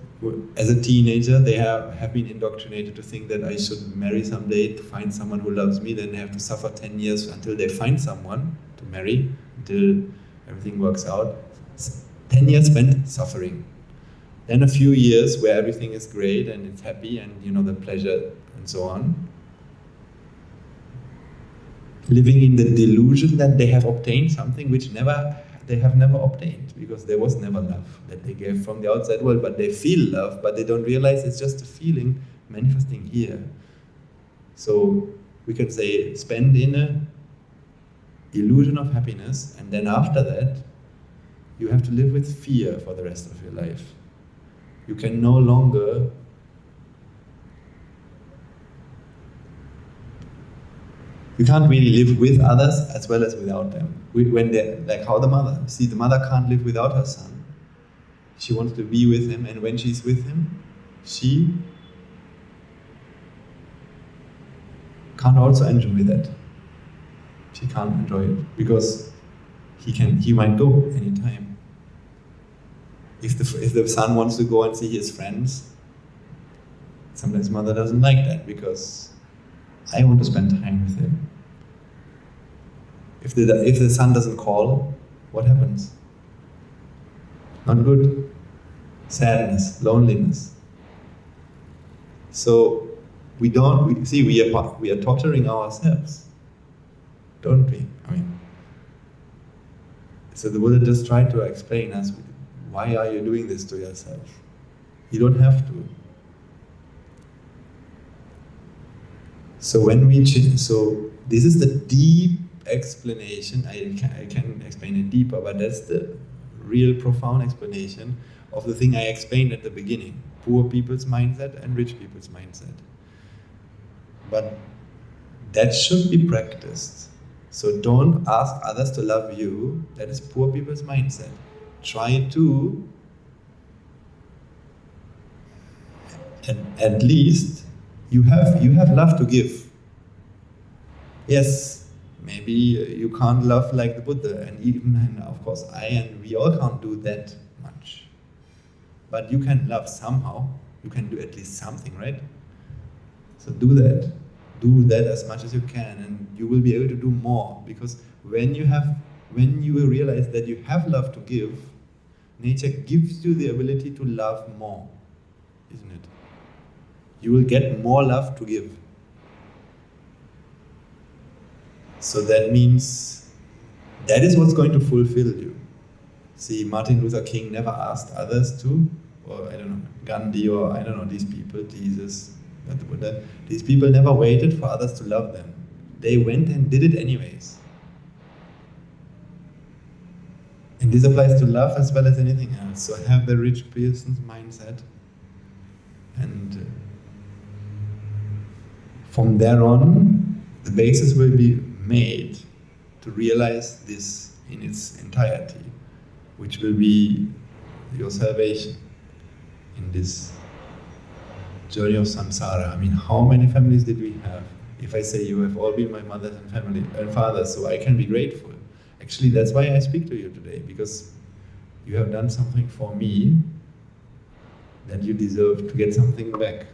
S1: as a teenager, they have been indoctrinated to think that I should marry someday to find someone who loves me. Then they have to suffer 10 years until they find someone to marry, until everything works out. 10 years spent suffering. Then a few years where everything is great and it's happy and the pleasure and so on. Living in the delusion that they have obtained something which they have never obtained, because there was never love that they gave from the outside world, but they feel love, but they don't realize it's just a feeling manifesting here. So we can say spend in a illusion of happiness, and then after that you have to live with fear for the rest of your life. You can no longer you can't really live with others as well as without them. When they're like how the mother. See, the mother can't live without her son. She wants to be with him, and when she's with him, she can't also enjoy that. She can't enjoy it because he might go anytime. If the son wants to go and see his friends, sometimes mother doesn't like that because I want to spend time with him. If the son doesn't call, what happens? Not good. Sadness, loneliness. So we are torturing ourselves, don't we? So the Buddha just tried to explain us, why are you doing this to yourself? You don't have to. So this is the deep explanation. I can explain it deeper, but that's the real profound explanation of the thing I explained at the beginning: poor people's mindset and rich people's mindset. But that should be practiced. So don't ask others to love you. That is poor people's mindset. Try to
S2: at least you have love to give. Yes, maybe you can't love like the Buddha, and of course we all can't do that much. But you can love somehow. You can do at least something, right? So do that. Do that as much as you can, and you will be able to do more. Because when you will realize that you have love to give, nature gives you the ability to love more, isn't it? You will get more love to give. So that means that is what's going to fulfill you. See, Martin Luther King never asked others to, or I don't know, Gandhi, or I don't know, these people, Jesus, the Buddha, these people never waited for others to love them. They went and did it anyways. And this applies to love as well as anything else. So have the rich person's mindset, and from there on, the basis will be made to realize this in its entirety, which will be your salvation in this journey of samsara. I mean, how many families did we have? If I say you have all been my mothers and family and fathers, so I can be grateful. Actually, that's why I speak to you today, because you have done something for me that you deserve to get something back.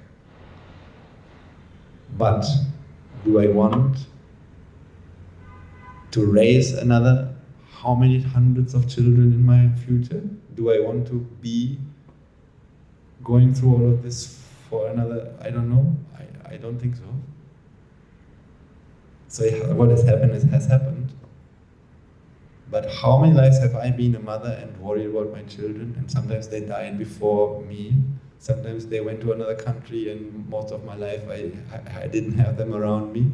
S2: But do I want to raise another how many hundreds of children in my future? Do I want to be going through all of this for another, I don't know, I don't think so. So what has happened has happened. But how many lives have I been a mother and worried about my children? And sometimes they died before me. Sometimes they went to another country, and most of my life I didn't have them around me.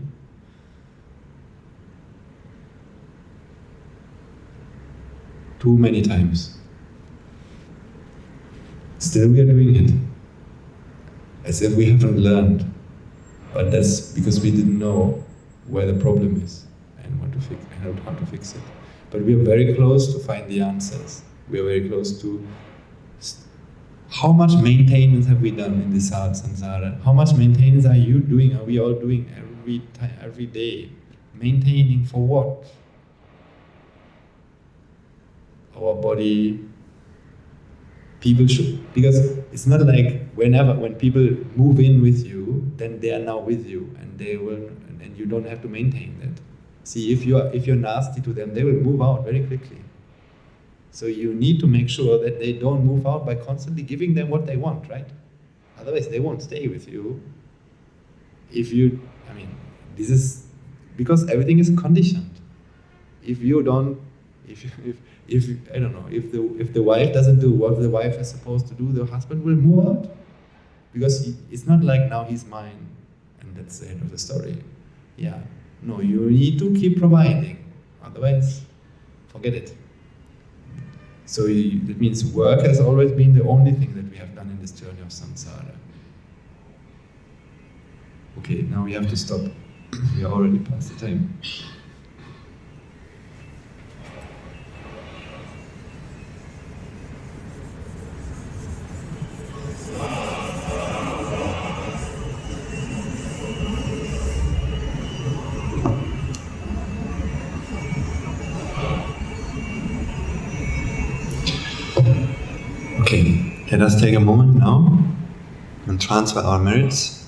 S2: Too many times. Still we are doing it. As if we haven't learned. But that's because we didn't know where the problem is and how to fix it. But we are very close to find the answers. We are very close to how much maintenance have we done in this samsara? How much maintenance are you doing? Are we all doing every day? Maintaining for what? Our body. People should, because it's not like when people move in with you, then they are now with you, and they will, and you don't have to maintain that. See, if you're nasty to them, they will move out very quickly. So you need to make sure that they don't move out by constantly giving them what they want, right? Otherwise, they won't stay with you. This is because everything is conditioned. If the wife doesn't do what the wife is supposed to do, the husband will move out. Because it's not like now he's mine, and that's the end of the story. Yeah. No, you need to keep providing. Otherwise, forget it. So that means work has always been the only thing that we have done in this journey of samsara. Okay, now we have to stop. We are already past the time. Okay, let us take a moment now and transfer our merits.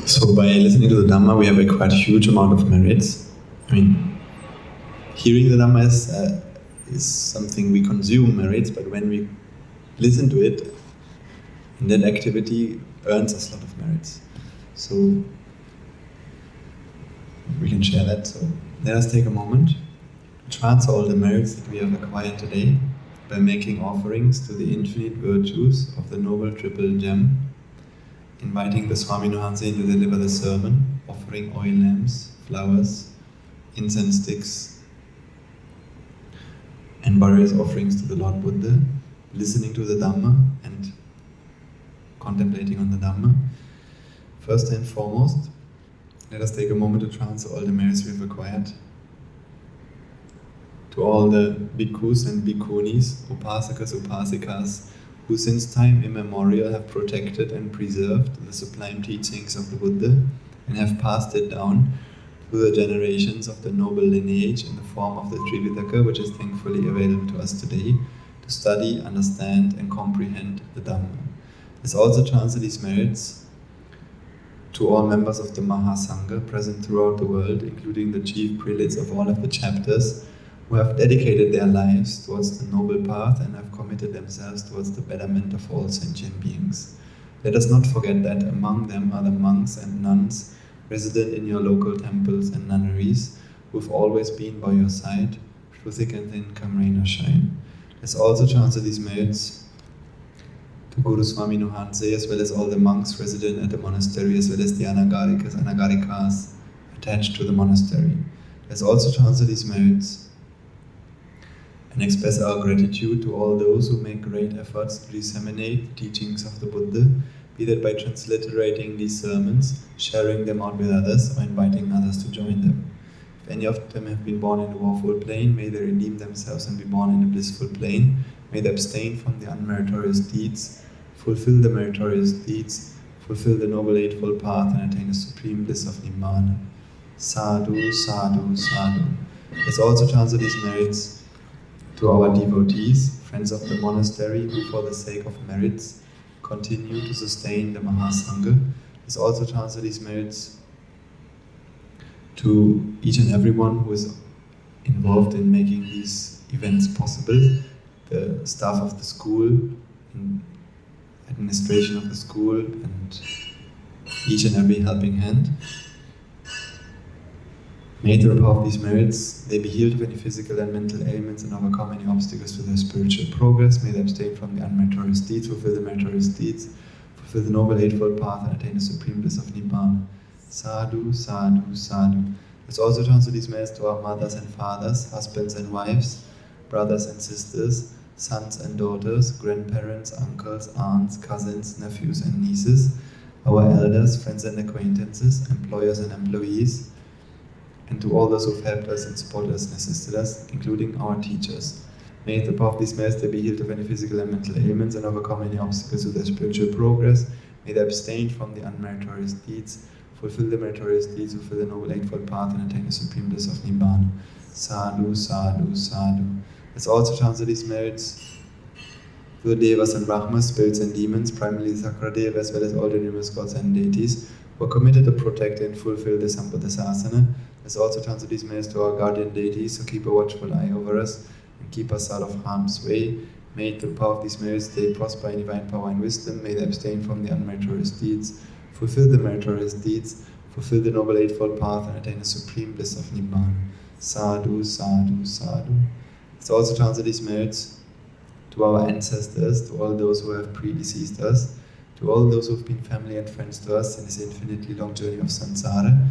S2: So by listening to the Dhamma, we have a quite huge amount of merits. I mean, hearing the Dhamma is something we consume merits, but when we listen to it, and that activity earns us a lot of merits. So we can share that. So let us take a moment to transfer all the merits that we have acquired today by making offerings to the infinite virtues of the Noble Triple Gem, inviting the Swami Nuhansin to deliver the sermon, offering oil lamps, flowers, incense sticks, and various offerings to the Lord Buddha, listening to the Dhamma and
S1: contemplating on the Dhamma. First and foremost, let us take a moment to transfer all the merits we've acquired to all the bhikkhus and bhikkhunis, upasakas, upasikas, who since time immemorial have protected and preserved the sublime teachings of the Buddha and have passed it down through the generations of the noble lineage in the form of the Tripitaka, which is thankfully available to us today, to study, understand and comprehend the Dhamma. Let's also transfer these merits to all members of the Mahasangha present throughout the world, including the chief prelates of all of the chapters, who have dedicated their lives towards the noble path and have committed themselves towards the betterment of all sentient beings. Let us not forget that among them are the monks and nuns resident in your local temples and nunneries, who have always been by your side, through thick and thin, come rain or shine. Let's also transfer these merits to Guru Swami Nuhanse, as well as all the monks resident at the monastery, as well as the anagarikas attached to the monastery. Let's also transfer these merits and express our gratitude to all those who make great efforts to disseminate the teachings of the Buddha, be that by transliterating these sermons, sharing them out with others, or inviting others to join them. If any of them have been born in a woeful plane, may they redeem themselves and be born in a blissful plane. May they abstain from the unmeritorious deeds, fulfill the meritorious deeds, fulfill the noble eightfold path, and attain the supreme bliss of Nibbana. Sadhu, sadhu, sadhu. Let's also transfer these merits to our devotees, friends of the monastery, who for the sake of merits continue to sustain the Mahasangha. Let's also transfer these merits to each and everyone who is involved in making these events possible, the staff of the school, administration of the school, and each and every helping hand. May through the power of these merits, they be healed of any physical and mental ailments and overcome any obstacles to their spiritual progress. May they abstain from the unmeritorious deeds, fulfill the meritorious deeds, fulfill the noble eightfold path, and attain the supreme bliss of Nibbana. Sadhu, sadhu, sadhu. Let's also transfer these merits to our mothers and fathers, husbands and wives, brothers and sisters, sons and daughters, grandparents, uncles, aunts, cousins, nephews and nieces, our elders, friends and acquaintances, employers and employees, and to all those who have helped us and supported us and assisted us, including our teachers. May the power of these merits they be healed of any physical and mental ailments and overcome any obstacles to their spiritual progress. May they abstain from the unmeritorious deeds, fulfill the meritorious deeds, fulfill the noble eightfold path, and attain the supreme bliss of Nibbana. Sadhu, sadhu, sadhu. Let's also transfer these merits to the Devas and Brahmas, spirits and demons, primarily the Sakradeva, as well as all the numerous gods and deities, who are committed to protect and fulfill the Sambuddhasasana. Let's also transfer these merits to our guardian deities, who keep a watchful eye over us and keep us out of harm's way. May through the power of these merits they prosper in divine power and wisdom. May they abstain from the unmeritorious deeds, fulfill the meritorious deeds, fulfill the noble eightfold path, and attain the supreme bliss of Nibbana. Sadhu, sadhu, sadhu. Let's also transfer these merits to our ancestors, to all those who have predeceased us, to all those who have been family and friends to us in this infinitely long journey of samsara.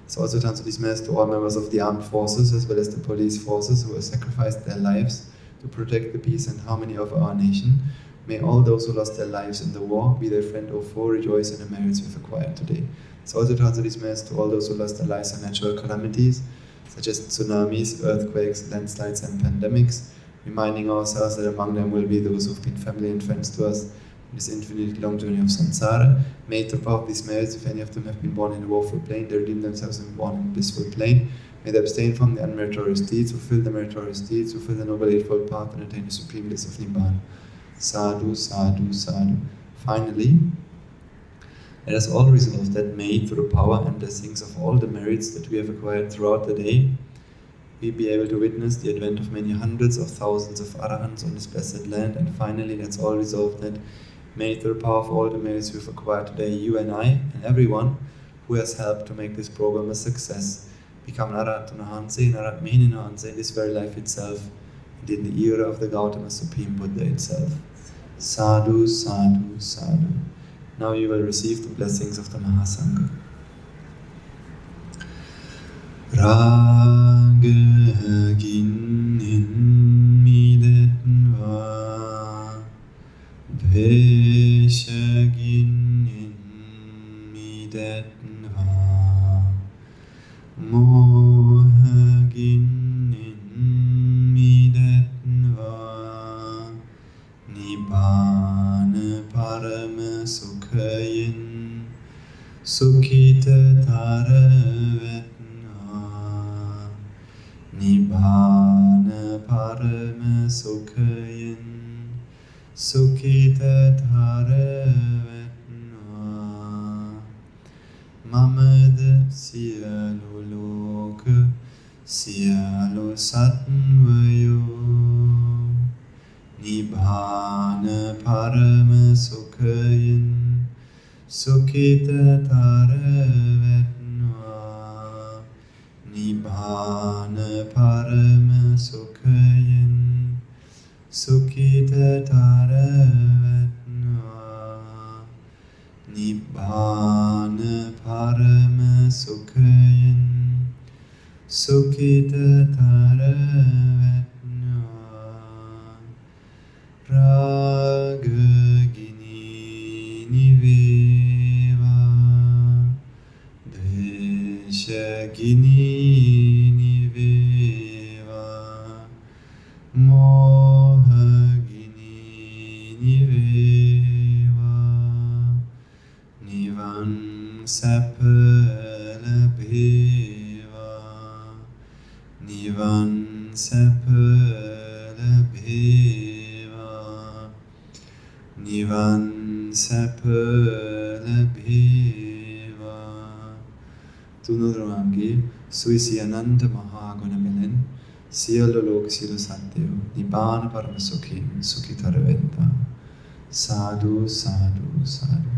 S1: Let's also transfer these merits to all members of the armed forces, as well as the police forces, who have sacrificed their lives to protect the peace and harmony of our nation. May all those who lost their lives in the war, be they friend or foe, rejoice in the merits we've acquired today. Let's also transfer these merits to all those who lost their lives in natural calamities, such as tsunamis, earthquakes, landslides and pandemics, reminding ourselves that among them will be those who've been family and friends to us in this infinitely long journey of samsara. May through the power of these merits, if any of them have been born in a woeful plane, they redeem themselves and be born in a blissful plane. May they abstain from the unmeritorious deeds, fulfill the meritorious deeds, fulfill the noble eightfold path, and attain the supreme bliss of Nibbana. Sadhu, sadhu, sadhu. Finally, let us all resolve that may, through the power and blessings of all the merits that we have acquired throughout the day, we be able to witness the advent of many hundreds of thousands of arahants on this blessed land. And finally, let's all resolve that may, through the power of all the merits we've acquired today, you and I, and everyone who has helped to make this program a success, become an Arahat Nahanse, an Arahat Mehni Nahanse in this very life itself, and in the era of the Gautama Supreme Buddha itself. Sadhu, sadhu, sadhu. Now you will receive the blessings of the Mahasangha. Raga ginin midetva, dvesha ginin Nibbana Parama Sukhayin Sukhita Taravetna Nibbana Parama Sukhayin Sukhita Taravetna Mamad Siyalu Loka Siyalu Satvayo Nibbana Parama Sukhayin Sukhita Taravetna Nibbana Parama Sukhayin Sukhita Taravetna Nibbana Parama Sukhayin Sukhita Taravetna Ragagini Niveva Dveshagini Niveva Mohagini Niveva Nivan Sapalabheva Nivan Sapalabheva Nivan Sapalabheva Tunurvangi Suisi Ananta Mahaguna Milen Sialo Lok Silo Satyo Nibbana Paramasukhi Sukhitaraventa Sadhu Sadhu Sadhu